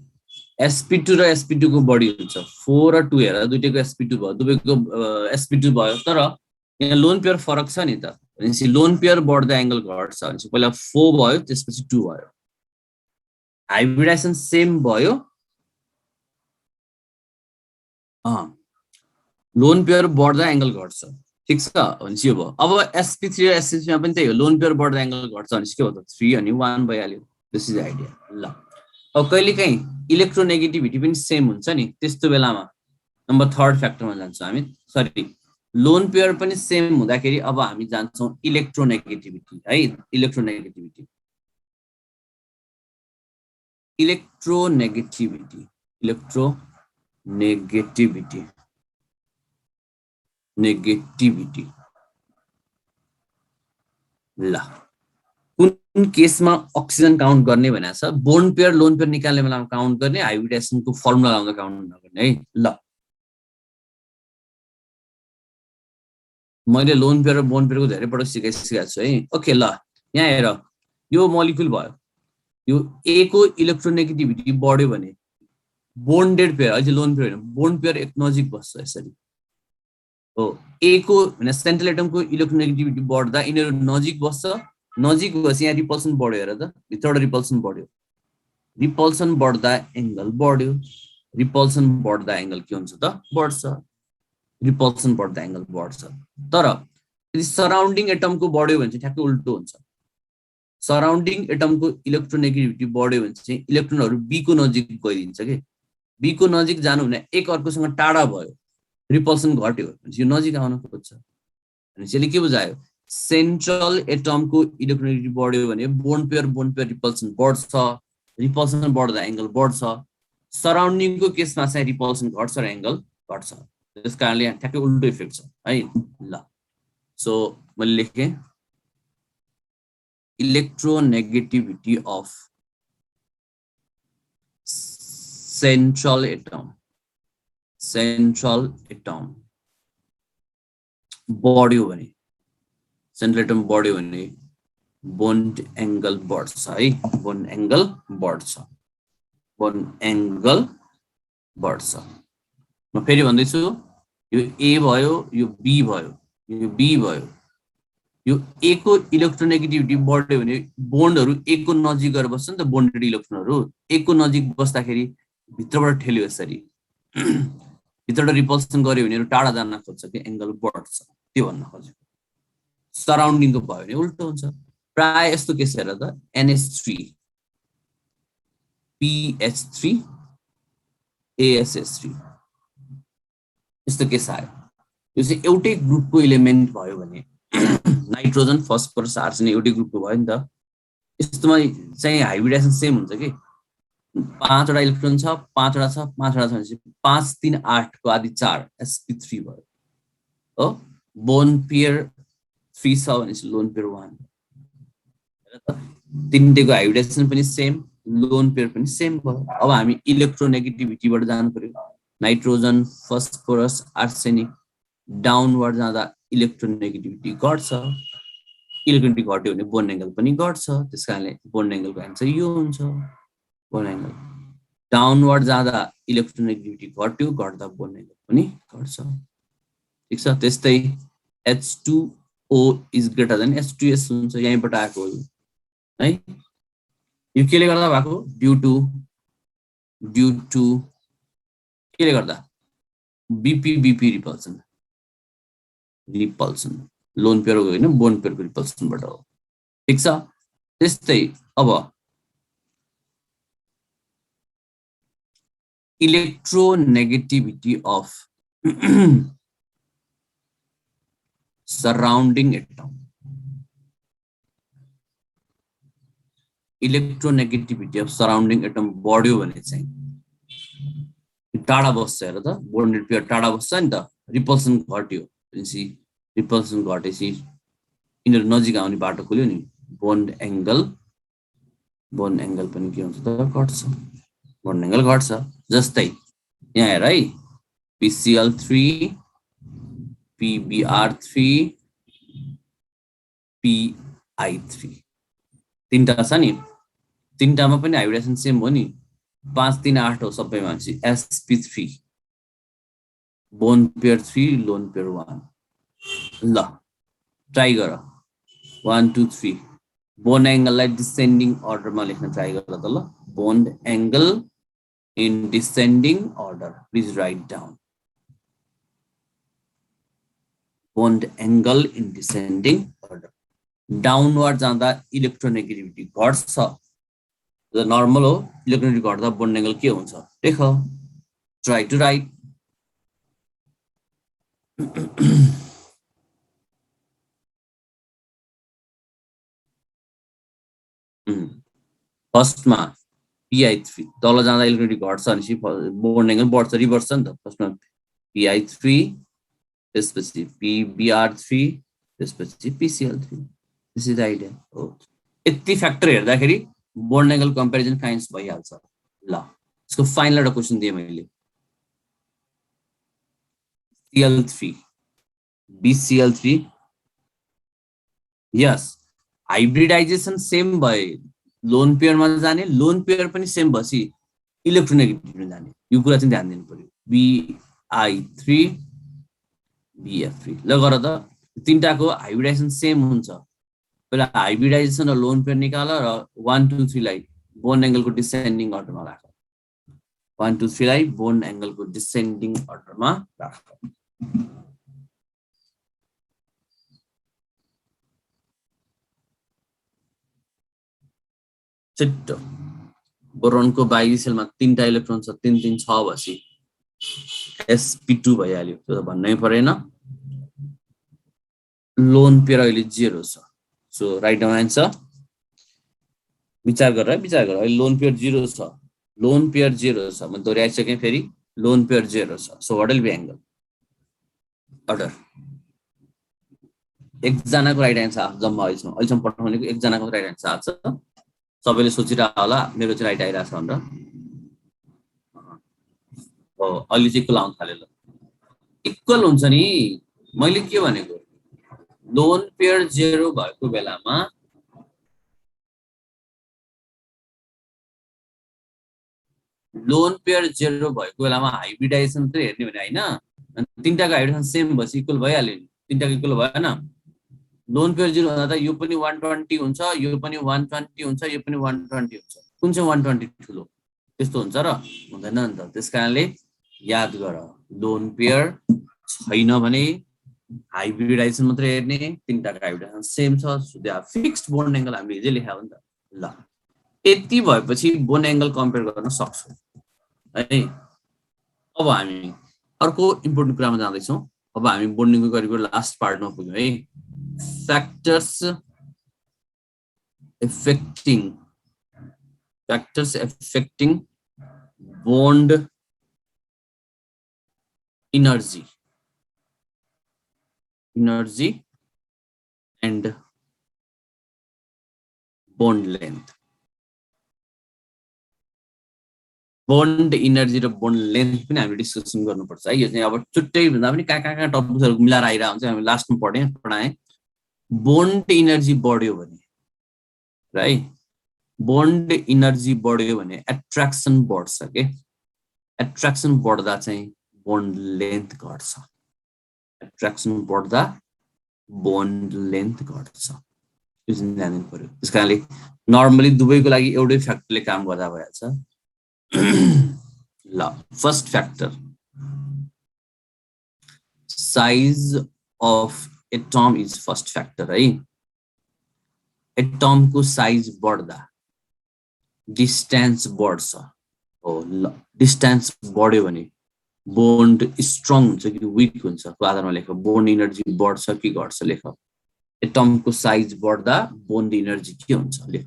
sp2 र sp2 को बढी हुन्छ 4 र 2 हेर दुईटैको sp2 भयो दुवैको sp2 भयो तर यहाँ लोन पेयर फरक छ नि त भनेपछि लोन पेयर बढ्दा एंगल घट्छ भनेपछि पहिला 4 भयो त्यसपछि 2 भयो हाइब्रिडाइजेसन सेम भयो लोन पेयर बढ्दा एंगल घट्छ ठीक छ भनेपछि यो भयो अब sp3 र sp3 मा पनि त्यही हो लोन पेयर बढ्दा एंगल घट्छ भनेपछि के हो त 3 अनि 1 भइहाल्यो दिस इज आइडिया ल अब कहिलेकाहीँ इलेक्ट्रोनेगेटिभिटी पनि सेम हुन्छ नि त्यस्तो बेलामा नम्बर 3 फ्याक्टरमा जान्छौँ हामी सरी लोन पेयर पनि सेम हुँदाखेरि अब हामी जान्छौँ इलेक्ट्रोनेगेटिभिटी है इलेक्ट्रोनेगेटिभिटी ल कुन केसमा अक्सिजन काउन्ट गर्ने भनेको छ बोन्ड पेयर लोन पेयर निकाल्ने बेलामा काउन्ट गर्ने हाइब्रिडाइजेसनको फर्मुला लगाउँदा काउन्ट नगर्ने है ल मैले लोन पेयर र बोन्ड पेयरको धेरै पटक सिकाइसकेको छु है ओके ल यहाँ हेर यो मोलिक्युल भयो यो ए को इलेक्ट्रोनेगेटिभिटी बढ्यो भने बोन्डेड पेयर अहिले लोन पेयर हैन बोन्ड पेयर एक नजिक बस्छ यसरी हो ए को हैन सेन्ट्रल एटमको इलेक्ट्रोनेगेटिभिटी बढ्दा यिनीहरु नजिक बस्छ नजिक भएपछि यहाँ रिपल्सन बढ्यो हेर त भित्रबाट रिपल्सन बढ्यो रिपल्सन बढ्दा एंगल बढ्यो रिपल्सन बढ्दा एंगल के हुन्छ त बढ्छ रिपल्सन बढ्दा एंगल बढ्छ तर यदि सराउन्डिङ एटमको बढ्यो भने चाहिँ ठ्याक्कै उल्टो हुन्छ सराउन्डिङ एटमको इलेक्ट्रोनेगेटिभिटी बढ्यो भने चाहिँ इलेक्ट्रोनहरु बी को नजिक गइदिन्छ के बी को नजिक जानु भने एक अर्कोसँग टाढा भयो रिपल्सन घट्यो भनेपछि यो नजिक आउन खोज्छ भनेपछि यसले के बुझायो सेन्ट्रल एटमको इलेक्ट्रोनेगेटिभिटी बढ्यो भने बोन्ड पेयर रिपल्सन बढ्छ रिपल्सन बढ्दा एंगल बढ्छ सराउन्डिङको केसमा चाहिँ रिपल्सन घट्छ र एंगल घट्छ त्यसकारणले यहाँ ठ्याक्कै उल्टो इफेक्ट छ है ल सो मैले लेखे electronegativity of central atom बढ्यो भने सेन्ट्रल एटम बढ्यो भने बोन्ड एंगल बढ्छ है बोन्ड एंगल बढ्छ म फेरि भन्दैछु यो ए भयो यो बी भयो यो ए को इलेक्ट्रोनेगेटिभिटी बढ्यो भने बोन्डहरु ए को नजिक गएर बस्छ नि त बोन्डेड इलेक्ट्रोनहरु ए को नजिक बस्दाखेरि भित्रबाट ठेल्यो यसरी भित्रबाट रिपल्सन गर्यो भने टाढा जान खोज्छ कि एंगल बढ्छ त्यो भन्न खोजेको सराउन्डिङको भयो भने उल्टो हुन्छ। प्राय यस्तो केस हेर त NH3 PH3 ASH3 यस्तो केस आयो। यो चाहिँ एउटै ग्रुपको इलिमेन्ट भयो भने नाइट्रोजन फस्फरस आर्सेन एउटै ग्रुपको भयो नि त। यस्तोमा चाहिँ हाइब्रिडाइजेसन सेम हुन्छ कि 5 वटा इलेक्ट्रोन छ 5 वटा छ 5 वटा छ भनेपछि 5 3 8 को आदि 4 sp3 भयो हो। बोन पेयर 3 छ भनेपछि लोन पेयर 1 तिनटैको हाइब्रिडाइजेसन पनि सेम लोन पेयर पनि सेम भयो। अब हामी इलेक्ट्रोनेगेटिभिटीबाट जानु पर्यो। नाइट्रोजन फस्फोरस आर्सेनिक डाउनवर्ड जाँदा इलेक्ट्रोनेगेटिभिटी घट्छ। इलेक्ट्रोनेगेटिभिटी घट्यो भने बोन्ड एंगल पनि घट्छ। त्यसकारणले बोन्ड एंगलको आन्सर यो हुन्छ बोन्ड एंगल। डाउनवर्ड जाँदा इलेक्ट्रोनेगेटिभिटी घट्यो घट्दा बोन्ड एंगल पनि घट्छ। ठीक छ। त्यस्तै H2O is greater than H2S हुन्छ। यहीँबाट आएको हो है। यो केले गर्दा भएको ड्यू टु केले गर्दा BP रिपल्सन लोन पेयरको होइन बोन पेयरको रिपल्सनबाट हो। ठीक छ। त्यस्तै अब electronegativity of surrounding atom. Electronegativity of surrounding atom बढ्यो भने चाहिँ टाढा बस्छ हेर त बोन्डेड पेयर टाढा बस्छ नि त। रिपल्सन घट्यो भनेपछि रिपल्सन घटेपछि यिनीहरू नजिक आउने बाटो खोल्यो नि बोन्ड एंगल पनि के हुन्छ त घट्छ। बोन्ड एंगल घट्छ। जस्तै यहाँ हेर है PCl3 PBr3 PI3 तीनटा छ नि। तीनटामा पनि हाइब्रिडाइजेसन सेम हो नि 5 3 8 हो सबैमा भनेपछि sp3 bone pair 3 loan pair 1। ल ट्राई गर 1 2 3 बोन एंगललाई डिसेन्डिङ अर्डरमा लेख्न ट्राई गर त ल। Bond angle in descending order please write down. Bond angle in descending order. Downward जाँदा इलेक्ट्रोनेगेटिभिटी घट्छ। नर्मल हो इलेक्ट्रोनेगेटिभिटी घट्दा बोन्ड एंगल के हुन्छ देख। Try to write. फर्स्टमा PI3 तल जाँदा इलेक्ट्रोनेगेटिभिटी घट्छ भनेपछि बोन्ड एंगल बढ्छ रिभर्स छ नि त। फर्स्टमा PI3 त्यसपछि PBr3 त्यसपछि PCl3 this is the idea हो। यति फ्याक्टर हेर्दाखेरि बोन्ड एंगल कम्पेरिजन काइन्स भइहाल्छ। ल यसको फाइनल एउटा क्वेशन दिएँ मैले Cl3 BCl3 यस हाइब्रिडाइजेसन सेम भए लोन पेयरमा जाने लोन पेयर पनि सेम भएपछि इलेक्ट्रोनेगेटिभमा जाने। यो कुरा चाहिँ ध्यान दिनु पर्यो। BI3 BF3 ल गर त तीनटाको हाइब्रिडाइजेसन सेम हुन्छ। पहिला हाइब्रिडाइजेसन र लोन पेयर निकाल र 1 2 3 लाई बोन्ड एंगलको डिसेन्डिङ अर्डरमा राख। 1 2 3 लाई बोन्ड एंगलको डिसेन्डिङ अर्डरमा राख। छिट्टो बोरोनको बाहिरी सेलमा 3टा इलेक्ट्रोन छ 3 3 6 भएपछि sp2 भइहाल्यो। त्यो त भन्नै परेन। लोन पेयर अहिले 0 छ। So write down answer. विचार गर अहिले लोन पेयर 0 छ। लोन पेयर 0 छ म दोहोऱ्याइसकेँ फेरि लोन पेयर 0 छ। So what will be angle order. एकजनाको राइट आन्सर जम्मा अहिलेसम्म पठाउनेको एकजनाको राइट आन्सर आछ। सबैले सोचिरहेको होला मेरो चाहिँ राइट आइरहेछ भनेर। हो अहिले चाहिँ इक्वल आउन थाल्यो। ल इक्वल हुन्छ नि। मैले के भनेको लोन पेयर 0 भएको बेलामा लोन पेयर 0 भएको बेलामा हाइब्रिडाइजेसन चाहिँ हेर्ने भने हैन तीनटाको हाइब्रिडाइजेसन सेम भएपछि इक्वल भइहाल्यो नि। तीनटाको इक्वल भएन। लोन पेयर 0 हुँदा त यो पनि 120 हुन्छ यो पनि 120 हुन्छ यो पनि 120 हुन्छ। कुन चाहिँ 120 ठुलो त्यस्तो हुन्छ र हुँदैन नि त। त्यसकारणले याद गर लोन पेयर छैन भने हाइब्रिडाइजेसन मात्रै हेर्ने तीनटा हाइब्रिडाइजेसन सेम छ so they are fixed bond angle हामीले हिजो लेखा हो नि त ल यति भएपछि बोन्ड एंगल कम्पेयर गर्न सक्छौं है अब हामी अर्को इम्पोर्टेन्ट कुरामा जाँदैछौं अब हामी बोन्डिङको गरेको लास्ट पार्टमा पुग्यौं है factors affecting bond energy and bond length bond energy र bond length पनि हामीले डिस्कसन गर्नुपर्छ है यो चाहिँ अब छुट्टै भन्दा पनि कहाँ टपिकहरु मिलाएर आइरा हुन्छ हामी लास्टमा पढाए bond energy बढ्यो भने राइट bond energy बढ्यो भने attraction बढ्छ के attraction बढ्दा चाहिँ bond length घट्छ attraction बढ्दा bond length घट्छ यो चाहिँ जान्नु पर्यो त्यसकारणले नर्मली दुवैको लागि एउटै फ्याक्टरले काम गर्दा भइहाल्छ ल first factor size of atom is first factor है एटम को साइज बढ्दा डिस्टेन्स बढ्छ हो ल डिस्टेन्स बढ्यो भने बोन्ड स्ट्रङ हुन्छ कि वीक हुन्छ को आधारमा लेख बोन्ड एनर्जी बढ्छ कि घट्छ लेख एटम को साइज बढ्दा बोन्ड एनर्जी के हुन्छ लेख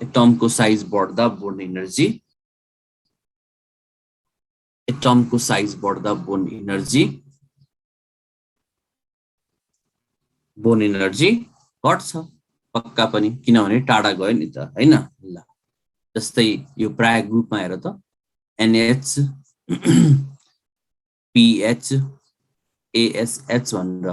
एटम को साइज बढ्दा बोन्ड एनर्जी एटम को साइज बढ्दा बोन्ड एनर्जी घट्छ पक्का पनि किनभने टाढा गयो नि त हैन ल जस्तै यो प्राय ग्रुपमा हेर त NH PH ASH भनेर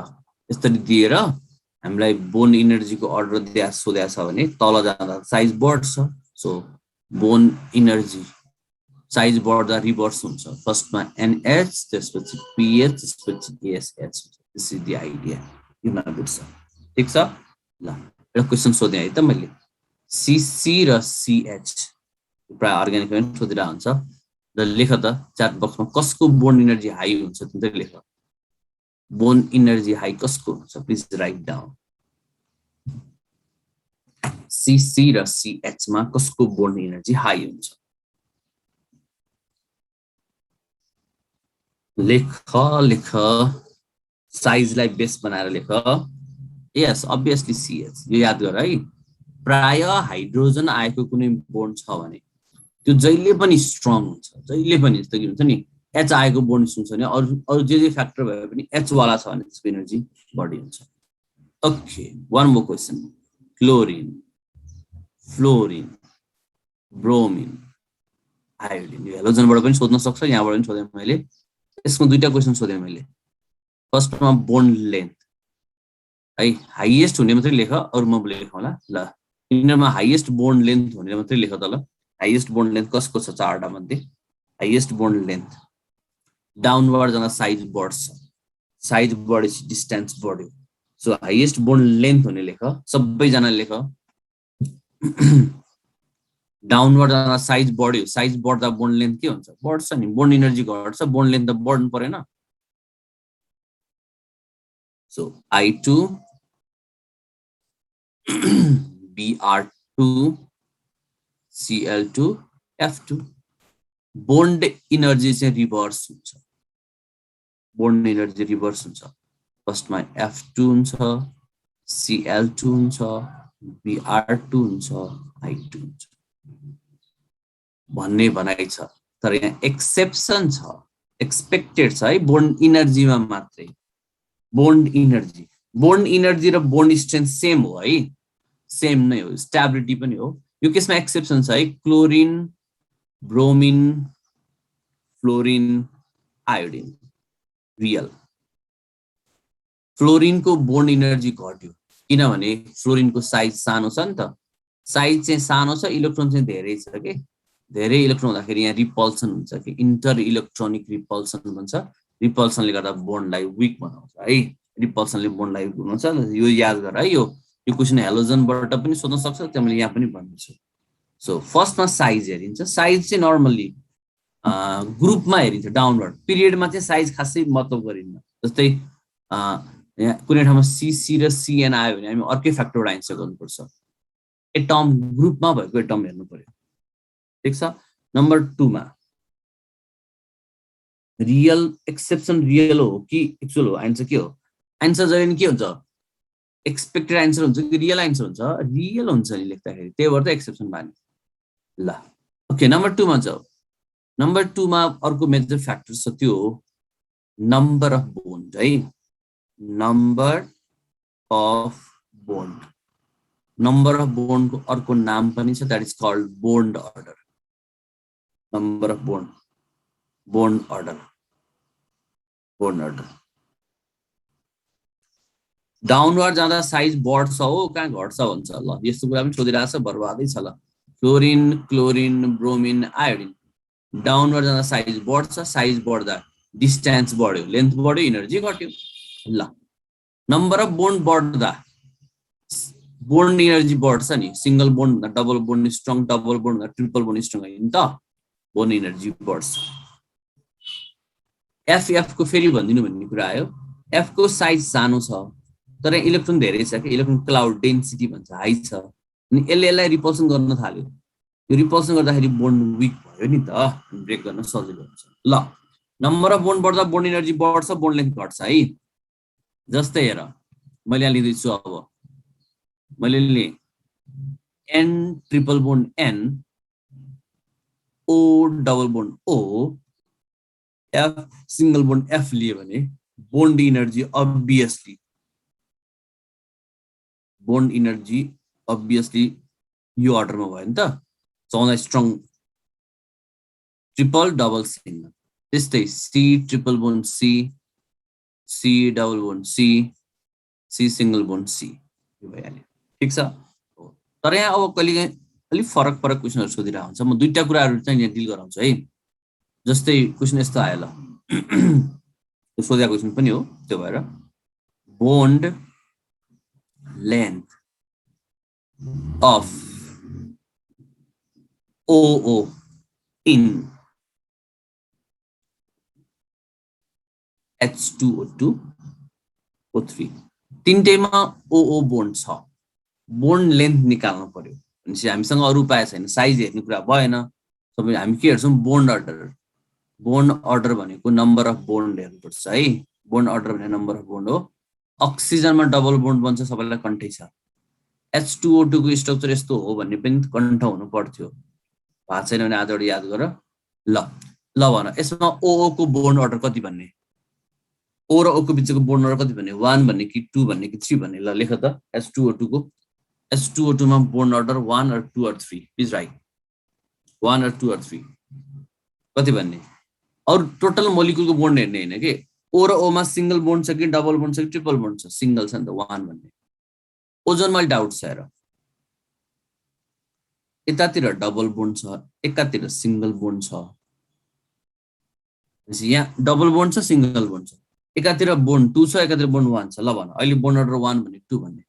यसरी दिएर हामीलाई बोन एनर्जी को अर्डर दिया सोध्या छ भने तल जाँदा साइज बढ्छ सो बोन एनर्जी साइज बढ्दा रिभर्स हुन्छ फर्स्टमा NH त्यसपछि PH त्यसपछि ASH this is the idea you मा बुझ्छ ठीक छ ल एउटा क्वेशन सोधे है त मैले CC र CH प्राय अर्गानिक पनि सोधिरा हुन्छ र लेख त च्याट बक्समा कसको बोन एनर्जी हाई हुन्छ तिमीले लेख बोन एनर्जी हाई कसको हुन्छ प्लिज राइट डाउन CC र CH मा कसको बोन एनर्जी हाई हुन्छ लेख साइजलाई बेस बनाएर लेख यस obviously CH यो याद गर है प्राय हाइड्रोजन आएको कुनै बोन्ड छ भने त्यो जहिले पनि स्ट्रङ हुन्छ जहिले पनि जस्तो के हुन्छ नि H आएको बोन्ड हुन्छ भने अरु जे फ्याक्टर भए पनि H वाला छ भने त्यसको एनर्जी बढी हुन्छ okay one more question chlorine fluorine bromine iodine यो हेलोजनबाट पनि सोध्न सक्छ यहाँबाट पनि सोधे मैले यसमा दुईटा क्वेशन सोधे मैले फर्स्टमा बोन्ड लेन्थ है हाईएस्ट हुने मात्रै लेख अरुमा लेख होला ल इनरमा हाईएस्ट बोन्ड लेन्थ हुने मात्रै लेख त ल हाईएस्ट बोन्ड लेन्थ कसको छ चारटा मध्ये हाईएस्ट बोन्ड लेन्थ डाउनवर्ड जाँदा साइज बढ्छ साइज बढेपछि डिस्टेन्स बढ्यो सो हाईएस्ट बोन्ड लेन्थ हुने लेख सबै जना लेख डाउनवर्ड जाँदा साइज बढ्यो साइज बढ्दा बोन्ड लेन्थ के हुन्छ बढ्छ नि बोन्ड एनर्जी घट्छ बोन्ड लेन्थ त बढ्नु पर्दैन so I2 Br2 Cl2 F2 bond energy चाहिँ रिभर्स हुन्छ बोन्ड एनर्जी रिभर्स हुन्छ फर्स्टमा F2 हुन्छ Cl2 हुन्छ Br2 हुन्छ I2 हुन्छ भन्ने भनाइ छ तर यहाँ एक्सेप्सन छ एक्सपेक्टेड छ है बोन्ड एनर्जीमा मात्रै बोन्ड एनर्जी र बोन्ड स्ट्रेन्थ सेम हो है सेम नै हो स्टेबिलिटी पनि हो यो केसमा एक्सेप्सन छ है chlorine bromine fluorine iodine real fluorine को बोन्ड एनर्जी घट्यो किनभने फ्लोरिन को साइज सानो छ नि त साइज चाहिँ सानो छ इलेक्ट्रोन चाहिँ धेरै छ के धेरै इलेक्ट्रोन हुँदाखेरि यहाँ रिपल्सन हुन्छ कि इंटर इलेक्ट्रोनिक रिपल्सन भन्छ रिपल्सनले गर्दा बोन्डलाई वीक बनाउँछ है रिपल्सनले बोन्डलाई वीक बनाउँछ यो याद गर है यो क्वेशन हेलोजनबाट पनि सोध्न सक्छ त्यो मैले यहाँ पनि भन्छु सो फर्स्टमा साइज हेरिन्छ साइज चाहिँ नर्मली ग्रुपमा हेरिन्छ डाउनवर्ड पिरियडमा चाहिँ साइज खासै मतलब गरिन्न जस्तै यहाँ कुनै ठाउँमा सी र CN आयो भने हामी अर्कै फ्याक्टोराइज गर्नुपर्छ। एटम ग्रुपमा भएको एटम हेर्नु पर्यो। ठिक छ। नम्बर 2 मा रियल एक्सेप्सन रियल हो कि एक्चुअल हो? आन्सर के हो? आन्सर जहिले नि के हुन्छ? एक्सपेक्टेड आन्सर हुन्छ कि रियल आन्सर हुन्छ? रियल हुन्छ नि लेख्दाखेरि, त्यही भएर त एक्सेप्सन भयो नि। ल ओके, नम्बर 2 मा जाऊ। नम्बर 2 मा अर्को मेजर फ्याक्टर छ, त्यो हो नम्बर अफ बोन्ड है। Number of bond, number of बोन्डको अर्को नाम पनि छ, that is called bond order. Number of bond, bond order, bond order. Downward जाँदा साइज बढ्छ हो, कहाँ घट्छ भन्छ। ल यस्तो कुरा पनि सोधिरहेको छ, बर्बादै छ। ल chlorine, chlorine, bromine, iodine, downward जाँदा साइज बढ्छ, साइज बढ्दा डिस्टेन्स बढ्यो, लेन्थ बढ्यो, इनर्जी घट्यो। ल नम्बर अफ बोन्ड बढ्दा बोन्ड इनर्जी बढ्छ नि। सिंगल बोन्ड भन्दा double bond strong, double bond भन्दा ट्रिपल बोन्ड स्ट्रङ होइन त, बोन्ड इनर्जी बढ्छ। एफ को फेरि भनिदिनु भन्ने कुरा आयो। एफ को साइज सानो छ तर इलेक्ट्रोन धेरै छ कि, इलेक्ट्रोन क्लाउड डेन्सिटी भन्छ, हाई छ, अनि यसलाई रिपल्सन गर्न थाल्यो। यो रिपल्सन गर्दाखेरि बोन्ड विक भयो नि त, ब्रेक गर्न सजिलो हुन्छ। ल नम्बर अफ बोन्ड बढ्दा बोन्ड इनर्जी बढ्छ, बोन्ड लेन्थ घट्छ है। जस्तै हेर, मैले यहाँ लिँदैछु, अब मैले लिएँ N triple bond N, O double bond O, F single bond F लिए भने bond energy obviously, bond energy obviously यो अर्डरमा भयो नि त। 14 स्ट्रङ, ट्रिपल, डबल, सिंगल। त्यस्तै C triple bond C, C double bond C, C single bond C, यो भइहाल्यो। ठिक छ। तर यहाँ अब कहिले अलिक फरक फरक क्वेसनहरू सोधिरहेको हुन्छ, म दुईटा कुराहरू चाहिँ यहाँ डिल गराउँछु है। जस्तै क्वेसन यस्तो आयो, ल सोधेको क्वेसन पनि हो, त्यो भएर bond length of OO in H2O2 O3, तीनटैमा OO bond छ, बोन्ड लेन्थ निकाल्नु पर्यो भनेपछि हामीसँग अरू उपाय छैन, साइज हेर्ने कुरा भएन। सबै हामी के हेर्छौँ? Bond order. बोन्ड अर्डर भनेको नम्बर अफ बोन्ड हेर्नुपर्छ है। बोन्ड अर्डर भने नम्बर अफ बोन्ड हो। अक्सिजनमा डबल बोन्ड बन्छ, सबैलाई कन्ठै छ। H2O2 को स्ट्रक्चर यस्तो हो भन्ने पनि कन्ठ हुनु पर्थ्यो, भएको छैन भने आजबाट याद गर। ल ल भन, यसमा OO को बोन्ड अर्डर कति भन्ने? O र O को बिचको बोन्ड अर्डर कति भन्ने? 1 भन्ने कि 2 भन्ने कि 3 भन्ने? ल लेख त। H2O2 को, H2O2 मा bond order 1 or 2 or 3, please right. 1 or 2 or 3 कति भन्ने? अरू टोटल मोलिकुलको बोन्ड हेर्ने होइन के। O र O मा सिंगल बोन्ड छ कि डबल बोन्ड छ कि ट्रिपल बोन्ड छ? सिंगल छ नि त, 1 भन्ने। ओजोनमा डाउट छ हेर, यतातिर डबल बोन्ड छ, एकातिर सिंगल बोन्ड छ। यहाँ डबल बोन्ड छ, सिंगल बोन्ड छ, एकातिर बोन्ड 2 छ, एकातिर बोन्ड 1 छ। ल भन, अहिले बोन्ड अर्डर 1 भन्ने 2 भन्ने?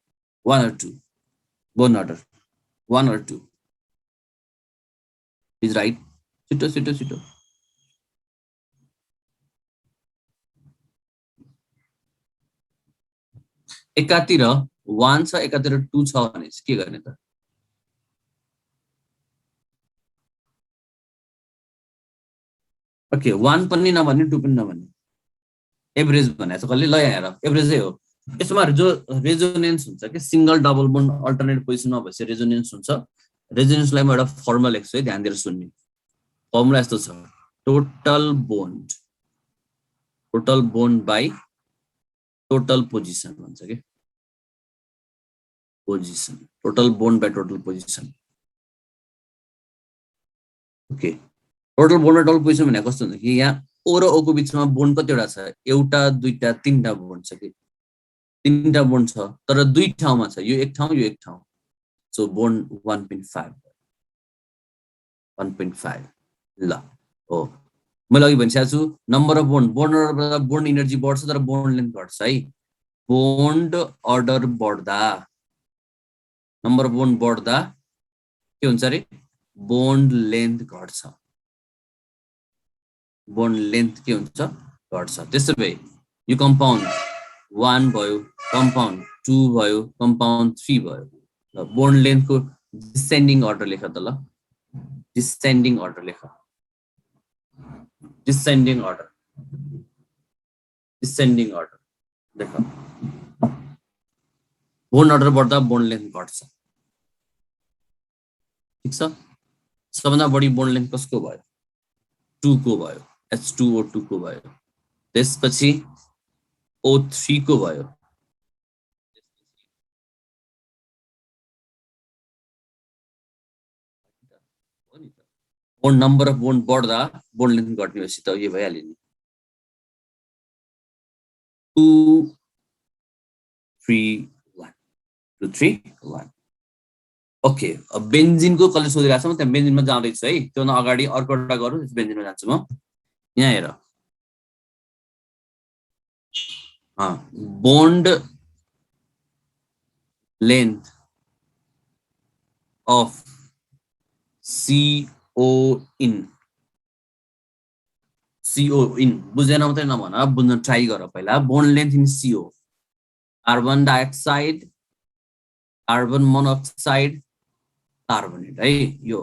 1 or 2? Bond order 1 or 2? Please right, छिटो छिटो छिटो। एकातिर 1 छ, एकातिर 2 छ भने के गर्ने त? ओके, 1 पनि नभन्ने, 2 पनि नभन्ने, एभरेज भनेको छ कसले? ल यहाँ हेर, एभरेजै हो। यसमा जो रेजोनेन्स हुन्छ कि सिंगल डबल बोन्ड अल्टरनेट पोजिसनमा भएपछि रेजोनेन्स हुन्छ। रेजोनेन्सलाई म एउटा फर्मुला लेख्छु है, ध्यान दिएर सुन्ने। फर्मुला यस्तो छ, total bond by total position भन्छ के, position, total bond by total position. Okay, total bond by total position भनेको कस्तो हुन्छ कि यहाँ O र O को बिचमा बोन्ड कतिवटा छ? एउटा, दुईटा, तीनटा बोन्ड छ कि, तीनटा बोन्ड छ, तर दुई ठाउँमा छ, यो एक ठाउँ, यो एक ठाउँ। So bond 1.5, 1.5। ल हो, मैले अघि भनिसकेको छु, number of bond, bond energy बढ्छ तर बोन्ड लेन्थ घट्छ है। बोन्ड अर्डर बढ्दा, नम्बर अफ बोन्ड बढ्दा के हुन्छ अरे? बोन्ड लेन्थ घट्छ, बोन्ड लेन्थ के हुन्छ? घट्छ। त्यसो भए यो कम्पाउन्ड 1 भयो, कम्पाउन्ड 2 भयो, कम्पाउन्ड 3 भयो। ल बोन्ड लेन्थको डिसेन्डिङ अर्डर लेख त ल, डिसेन्डिङ अर्डर लेख, डिसेन्डिङ अर्डर, डिसेन्डिङ अर्डर लेख। बोन्ड अर्डर बढ्दा बोन्ड लेन्थ घट्छ, ठिक छ। सबभन्दा बढी बोन्ड लेन्थ कसको भयो? 2 को भयो, H2O2 को भयो। त्यसपछि O3 को भयो, बोन्ड नम्बर अफ बोन्ड बढ्दा बोन्ड लेन्थ घट्ने भएपछि त यो भइहाल्यो नि। 2 3 1 2 3 1। ओके, अब बेन्जिनको कसले सोधिरहेको छ, म त्यहाँ बेन्जिनमा जाँदैछु है। त्योभन्दा अगाडि अर्को एउटा गरौँ, बेन्जिनमा जान्छु म। यहाँ हेर, bond length of CO in, CO in बुझेन मात्रै नभन, बुझ्न ट्राई गर पहिला। Bond length in CO, carbon dioxide, carbon monoxide, carbonate है। यो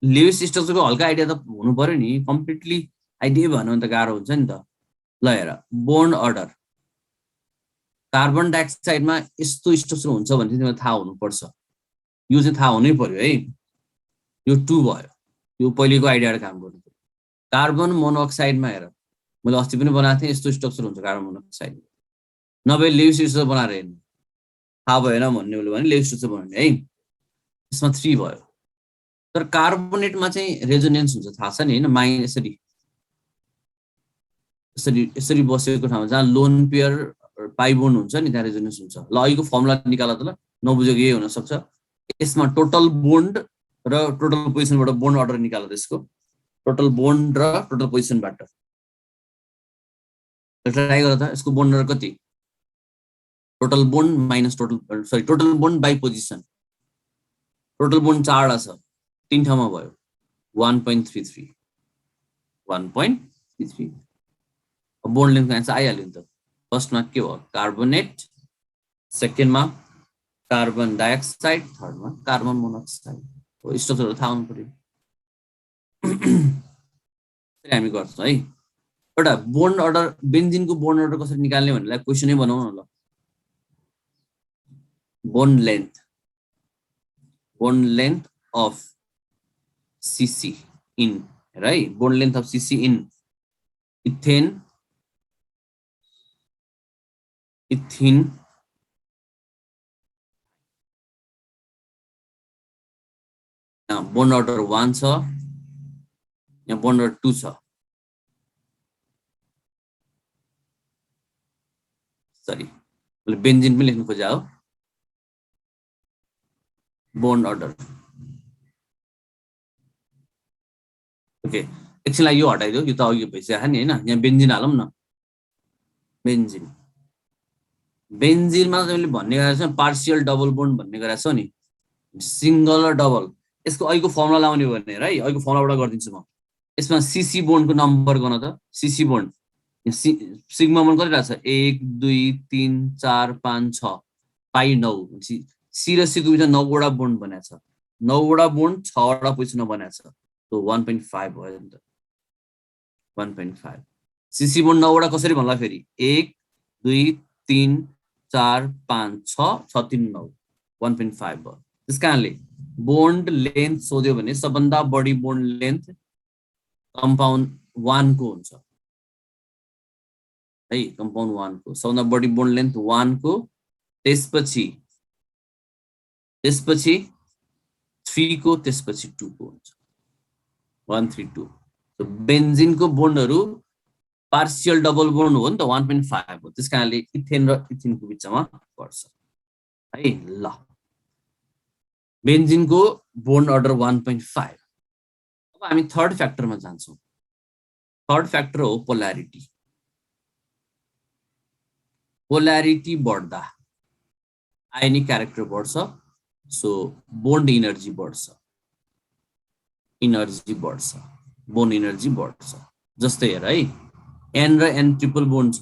लेविस स्ट्रक्चरको हल्का आइडिया त हुनु पर्यो नि, कम्प्लिटली आइडिया भएन भने त गाह्रो हुन्छ नि त। ल हेर, बोन्ड अर्डर कार्बन डाइअक्साइडमा यस्तो स्ट्रक्चर हुन्छ भने तिमीलाई थाहा हुनुपर्छ, यो चाहिँ थाहा हुनै पर्यो है। यो 2 भयो, यो पहिलेको आइडियाबाट काम गर्नु पर्यो। कार्बन मोनोक्साइडमा हेर, मैले अस्ति पनि बनाएको थिएँ, यस्तो स्ट्रक्चर हुन्छ कार्बन मोनोक्साइड। नभए लेविस स्ट्रक्चर बनाएर हेर्नु, थाहा भएन भन्ने भने लेविस स्ट्रक्चर बनाउने है। यसमा 3 भयो। तर कार्बोनेटमा चाहिँ रेजोनेन्स हुन्छ, थाहा छ नि होइन, माइन यसरी यसरी यसरी बसेको ठाउँमा जहाँ लोन पेयर पाइ बोन्ड हुन्छ नि, त्यहाँ रेजोनेन्स हुन्छ। ल अहिलेको फर्मुला निकाल त ल, नबुझेको यही हुनसक्छ। यसमा टोटल बोन्ड र टोटल पोजिसनबाट बोन्ड अर्डर निकाल, त्यसको टोटल बोन्ड र टोटल पोजिसनबाट ट्राई गर त। यसको बोन्ड नम्बर कति? Total bond minus total, sorry total bond by position. Total bond 4 छ, 3 ठाउँमा भयो, 1.33 1.33। बोन्ड लेन्थको एन्सर आइहाल्यो नि त। फर्स्टमा के भयो? कार्बोनेट, सेकेन्डमा कार्बन डाइअक्साइड, थर्डमा कार्बन मोनोक्साइड। हो, स्ट्रक्चरहरू थाहा हुनु पर्यो। हामी गर्छौँ है। एउटा बोन्ड अर्डर, बेन्जिनको बोन्ड अर्डर कसरी निकाल्ने भन्नेलाई क्वेसनै बनाउँ न ल। Bond length of CC in, है, bond length of CC in ethane, bond order 1 छ, यहाँ बोन्ड अर्डर 2 छ। सरी, मैले बेन्जिन पनि लेख्नु खोजे हो। बोन्ड अर्डर, ओके, एकछिनलाई यो हटाइदियो, यो त अघि भइसक्यो नि होइन। यहाँ बेन्जिन हालौँ न। बेन्जिनमा मैले भन्ने गरेको छु पार्सियल डबल बोन्ड भन्ने गरेको छ नि, सिंगल र डबल। यसको अहिलेको फर्मुला लाउने भने है, अहिलेको फर्मुलाबाट गरिदिन्छु म। यसमा CC बोन्डको नम्बर गर्न त, CC बोन्ड सिग्मा बोन्ड कति रहेछ? 1 2 3 4 5 6 पाइ 9। C र C को बिचमा 9 वटा बोन्ड बनाएको छ, 9 वटा बोन्ड 6 वटा पोजिसनमा बनाएको छ, तो 1.5 भयो नि त। 1.5 CC बोन्ड 9 वटा कसरी भन्ला फेरि? 1 2 3 4 5 6 6 3 9 1.5 भयो। त्यस कारणले बोन्ड लेन्थ सोध्यो भने सबभन्दा बढी बोन्ड लेन्थ कम्पाउन्ड 1 को हुन्छ है, कम्पाउन्ड 1 को सबभन्दा बढी बोन्ड लेन्थ 1 को, त्यसपछि 3 को, त्यसपछि 2 को हुन्छ, 1 3 2। सो बेन्जिनको बोन्डहरू पार्सियल डबल बोन्ड हो नि त, 1.5 हो। त्यस कारणले इथेन र इथिनको बिचमा पर्छ है। ल बेन्जिनको बोन्ड अर्डर 1.5। अब हामी थर्ड फ्याक्टरमा जान्छौँ। थर्ड फ्याक्टर हो पोल्यारिटी। पोल्यारिटी बढ्दा आयनिक क्यारेक्टर बढ्छ, सो बोन्ड इनर्जी बढ्छ, बोन्ड इनर्जी बढ्छ। जस्तै हेर है, N र N ट्रिपल बोन्ड छ,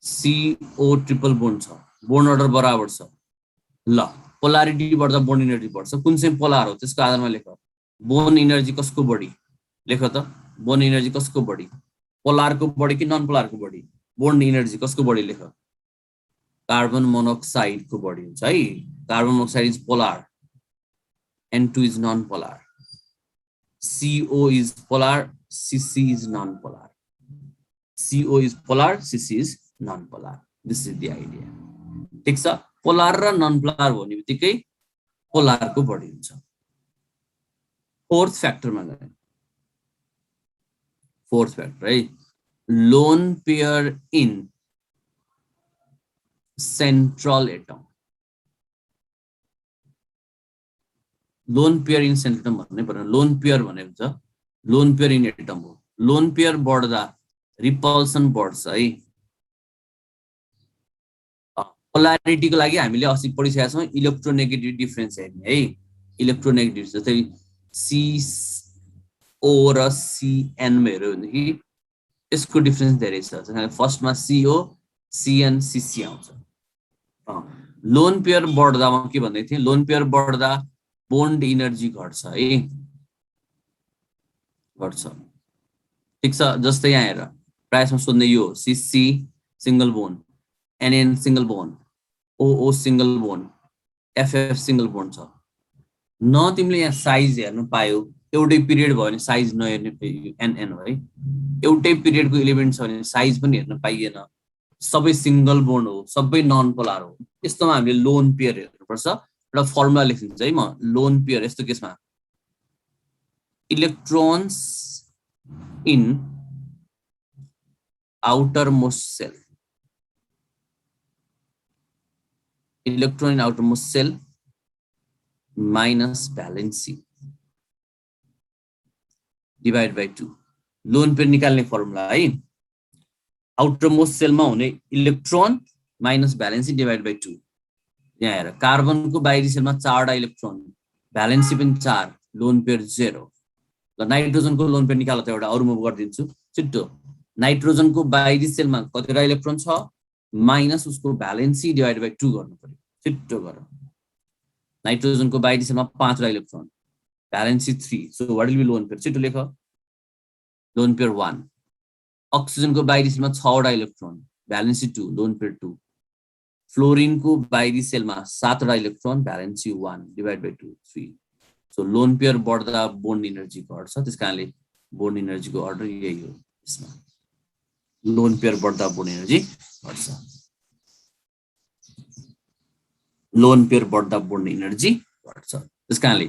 CO ट्रिपल बोन्ड छ, बोन्ड अर्डर बराबर छ। ल पोलारिटी बढ्दा बोन्ड इनर्जी बढ्छ, कुन चाहिँ पोलार हो त्यसको आधारमा लेख। बोन्ड इनर्जी कसको बढी लेख त, बोन्ड इनर्जी कसको बढी, पोलारको बढी कि नन पोलारको बढी, बोन्ड इनर्जी कसको बढी लेख। कार्बन मोनोक्साइडको बढी हुन्छ है। Carbon monoxide is polar, N2 is non-polar, CO is polar, CC is non-polar. CO is polar, CC is non-polar. This is the idea. ठीक छ, पोलार र नन पोलार भन्ने बित्तिकै पोलारको बढी हुन्छ। फोर्थ फ्याक्टरमा गए, फोर्थ फ्याक्टर है, lone pair in central atom. Loan pair in central atom भन्नै पर्दैन, लोन पेयर भनेको छ लोन पेयर इन एटम हो। लोन पेयर बढ्दा रिपल्सन बढ्छ है। पोलारिटीको लागि हामीले अस्ति पढिसकेका छौँ इलेक्ट्रोनेगेटिभ डिफरेन्स हेर्ने है। इलेक्ट्रोनेगेटिभ जस्तै CO र CN मा हेऱ्यो भनेदेखि यसको डिफरेन्स धेरै छ। फर्स्टमा CO, CN, CC आउँछ। लोन पेयर बढ्दा म के भन्दै थिएँ, लोन पेयर बढ्दा बोन्ड इनर्जी घट्छ है, घट्छ। ठिक छ, जस्तै यहाँ हेर प्रायसमा सोध्ने यो CC single bond, NN single bond, OO single bond, FF single bond छ। न तिमीले यहाँ साइज हेर्नु पायो, एउटै पिरियड भयो भने साइज नहेर्ने NN हो है। एउटै पिरियडको एलिमेन्ट छ भने साइज पनि हेर्न पाइएन, सबै सिंगल बोन्ड हो, सबै नन पोलार हो। यस्तोमा हामीले लोन पेयर हेर्नुपर्छ। एउटा फर्मुला लेखिन्छ है म, लोन पेयर यस्तो केसमा electrons in outermost cell, electron in outermost cell minus valency divided by 2। Lone pair निकाल्ने फर्मुला है, आउटरमोस्ट सेलमा हुने electron minus valency divide by 2। यहाँ हेर कार्बनको बाहिरी सेलमा 4 इलेक्ट्रोन, भ्यालेन्सी पनि 4, लोन पेयर 0। ल नाइट्रोजनको लोन पेयर निकाल त, एउटा अरु म गरिदिन्छु छिट्टो। नाइट्रोजनको बाहिरी सेलमा कतिवटा इलेक्ट्रोन छ माइनस उसको भ्यालेन्सी डिभाइड बाइ 2 गर्नु पर्यो, छिट्टो गर। नाइट्रोजनको बाहिरी सेलमा 5 electron, valency 3, so what will be lone pair, छिट्टो लेख। Lone pair 1। अक्सिजनको बाहिरी सेलमा 6 इलेक्ट्रोन, भ्यालेन्सी 2, लोन पेयर 2। फ्लोरिनको बाहिरी सेलमा 7 electron, valency 1 divide by 2, 3। So lone pair बढ्दा बोन्ड इनर्जी घट्छ, त्यसकारणले बोन्ड इनर्जीको अर्डर यही हो। यसमा लोन पेयर बढ्दा बोन्ड इनर्जी घट्छ, लोन पेयर बढ्दा बोन्ड इनर्जी घट्छ। त्यसकारणले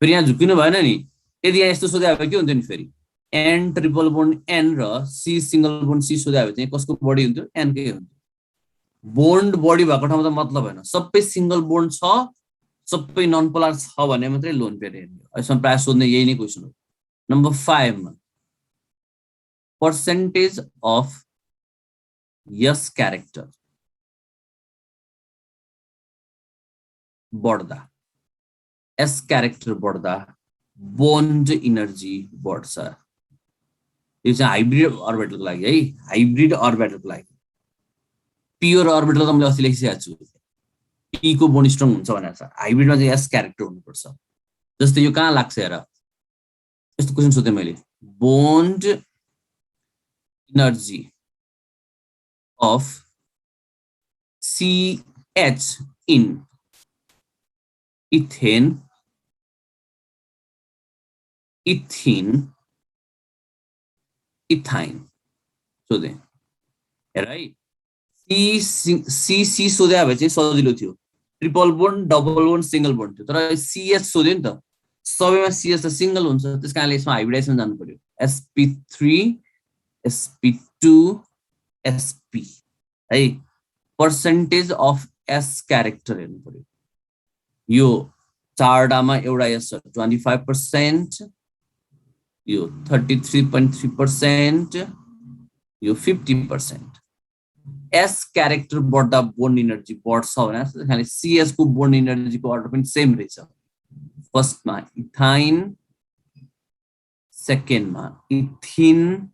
फेरि यहाँ झुकिनु भएन नि, यदि यहाँ यस्तो सोधे भए के हुन्थ्यो नि, फेरि N ट्रिपल बोन्ड N र C सिंगल बोन्ड C सोधे भए चाहिँ कसको बढी हुन्थ्यो, N कै हुन्थ्यो। बोन्ड बढी भएको ठाउँमा त मतलब होइन, सबै सिंगल बोन्ड छ, सबै नन पोलार छ भने मात्रै लोन पेयर हेर्ने हो। यसमा प्राय सोध्ने यही नै क्वेसन हो। नम्बर 5 मा पर्सेन्टेज अफ यस क्यारेक्टर बढ्दा, एस क्यारेक्टर बढ्दा बोन्ड इनर्जी बढ्छ। यो चाहिँ हाइब्रिड अर्बिटलको लागि है, हाइब्रिड अर्बिटलको लागि। प्योर अर्बिटल त मैले अस्ति लेखिसकेको छु, पी को बोन्ड स्ट्रङ हुन्छ भनेर छ। हाइब्रिडमा चाहिँ एस क्यारेक्टर हुनुपर्छ। जस्तै यो कहाँ लाग्छ हेर, यस्तो क्वेसन सोधेँ मैले, bond energy of CH in ethane, इथिन, ethyne सोधे हेर है। CC सोधे भए चाहिँ सजिलो थियो, triple bond, double bond, single bond थियो। तर CH सोध्यो नि त, सबैमा CH त सिंगल हुन्छ, त्यसकारणले यसमा हाइब्रिडाइजेसन जानु पर्यो। sp3 sp2 sp है। पर्सेन्टेज अफ S क्यारेक्टर हेर्नु पर्यो। यो 4डामा एउटा S 25%, यो 33.3%, यो 50%। S क्यारेक्टर बढ्दा बोन्ड इनर्जी बढ्छ भने त्यसकारणले CS को बोन्ड इनर्जीको अर्डर पनि सेम रहेछ। फर्स्टमा इथाइन, सेकेन्डमा इथिन,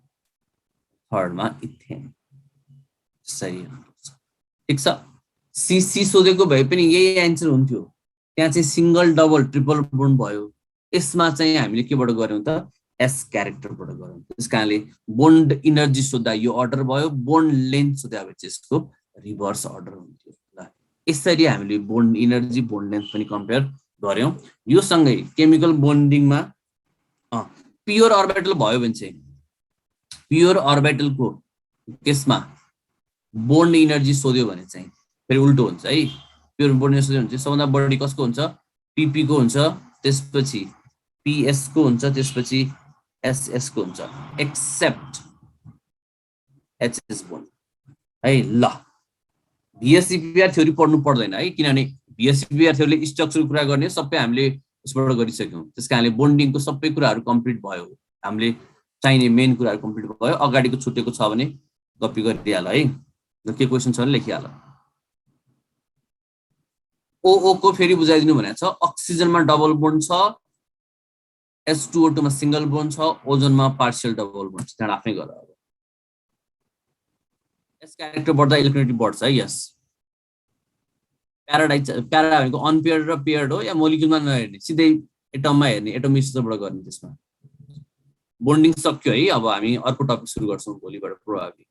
थर्डमा इथेन। सही ठिक छ। सीसी सोधेको भए पनि यही एन्सर हुन्थ्यो। त्यहाँ चाहिँ सिंगल डबल ट्रिपल बोन्ड भयो। यसमा चाहिँ हामीले केबाट गर्यौं त एस क्यारेक्टरबाट गर्यौं। त्यसकारणले बोन्ड इनर्जी सोध्दा यो अर्डर भयो, बोन्ड लेन्थ सोध्दा चाहिँ यसको रिभर्स अर्डर हुन्थ्यो ल। यसरी हामीले बोन्ड इनर्जी बोन्ड लेन्थ पनि कम्पेयर गर्यौं। यो सँगै केमिकल बोन्डिङमा प्योर अर्बिटल भयो भने चाहिँ प्योर अर्बिटलको केसमा बोन्ड इनर्जी सोध्यो भने चाहिँ फेरि उल्टो हुन्छ है। प्योर बोन्ड इनर्जी सोध्यो भने चाहिँ सबभन्दा बढी कसको हुन्छ पीपी को हुन्छ, त्यसपछि पीएस को हुन्छ, त्यसपछि एसएस को हुन्छ एक्सेप्ट एचएस बोन्ड है ल। बीएससीपीआर थ्योरी पढ्नु पर्दैन है, किनभने बीएससीपीआर थ्योरीले स्ट्रक्चरको कुरा गर्ने सबै हामीले यसबाट गरिसक्यौं। त्यसकारणले बोन्डिङको सबै कुराहरू कम्प्लिट भयो, हामीले चाहिने मेन कुराहरू कम्प्लिट भयो। अगाडिको छुटेको छ भने कपी गरिदिहाल है। के क्वेशन छ भने लेखिहाल। ओओ को फेरि बुझाइदिनु भनेको छ। अक्सिजनमा डबल बोन्ड छ, H2O2 मा सिंगल बोन्ड छ, ओजोनमा पार्शियल डबल बोन्ड छ। त्यहाँ आफै गर। एस क्यारेक्टर बढ्दा इलेक्ट्रोनेगेटिभ बढ्छ है। यस प्यारा भनेको अनपेयर्ड र पेयर्ड हो, या मोलिक्युलमा नहेर्ने सिधै एटममा हेर्ने, एटोमिक स्ट्रक्चरबाट गर्ने। त्यसमा बोन्डिङ सक्यो है। अब हामी अर्को टपिक सुरु गर्छौं भोलिबाट प्रोबेबली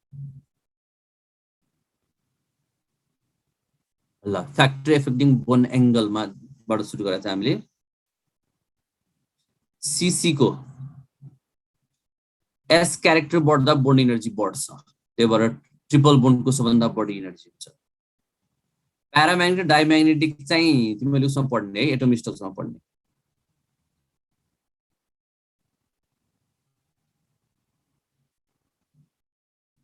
ल। फ्याक्टर एफेक्टिङ बोन्ड एंगलमा बाट सुरु गरेका हामीले सीसी को एस क्यारेक्टर बढ्दा बोन्ड इनर्जी बढ्छ, त्यही भएर ट्रिपल बोन्डको सबभन्दा बढी इनर्जी हुन्छ। प्याराम्याग्नेटिक डाइम्याग्नेटिक चाहिँ तिमीले उसमा पढ्ने है, एटोमिक स्ट्रक्चरमा पढ्ने।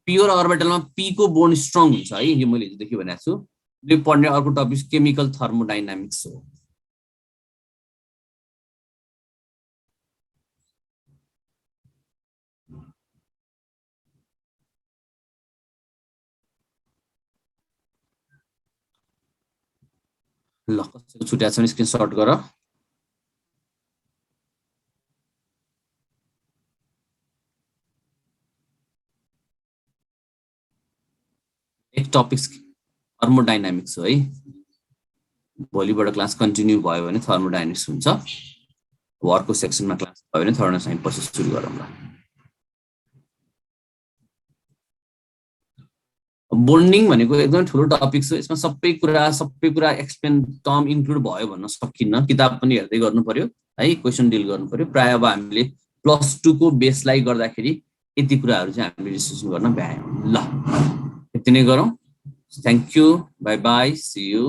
प्योर अर्बिटलमा पी को बोन्ड स्ट्रङ हुन्छ है, यो मैले हिजोदेखि भनेको छु। यो पढ्ने अर्को टपिक केमिकल थर्मोडाइनामिक्स हो। ल कसैको छुट्याएको छ भने स्क्रिनशट गर। नेक्स्ट टपिक थर्मोडाइनामिक्स हो है। भोलिबाट क्लास कन्टिन्यू भयो भने थर्मोडाइनामिक्स हुन्छ। अर्को सेक्सनमा क्लास भयो भने थर्मोडाइनामिक्स पछि सुरु गरौँ ल। बोन्डिङ भनेको एकदमै ठुलो टपिक छ। यसमा सबै कुरा एक्सप्लेन टर्म इन्क्लुड भयो भन्न सकिन्न। किताब पनि हेर्दै गर्नु पर्यो है, क्वेशन डिल गर्नु पर्यो। प्राय अब हामीले +2 को बेसलाई गर्दाखेरि यति कुराहरू चाहिँ हामीले डिस्कसन गर्न भ्यायौँ ल। यति नै गरौँ। Thank you, bye bye, see you.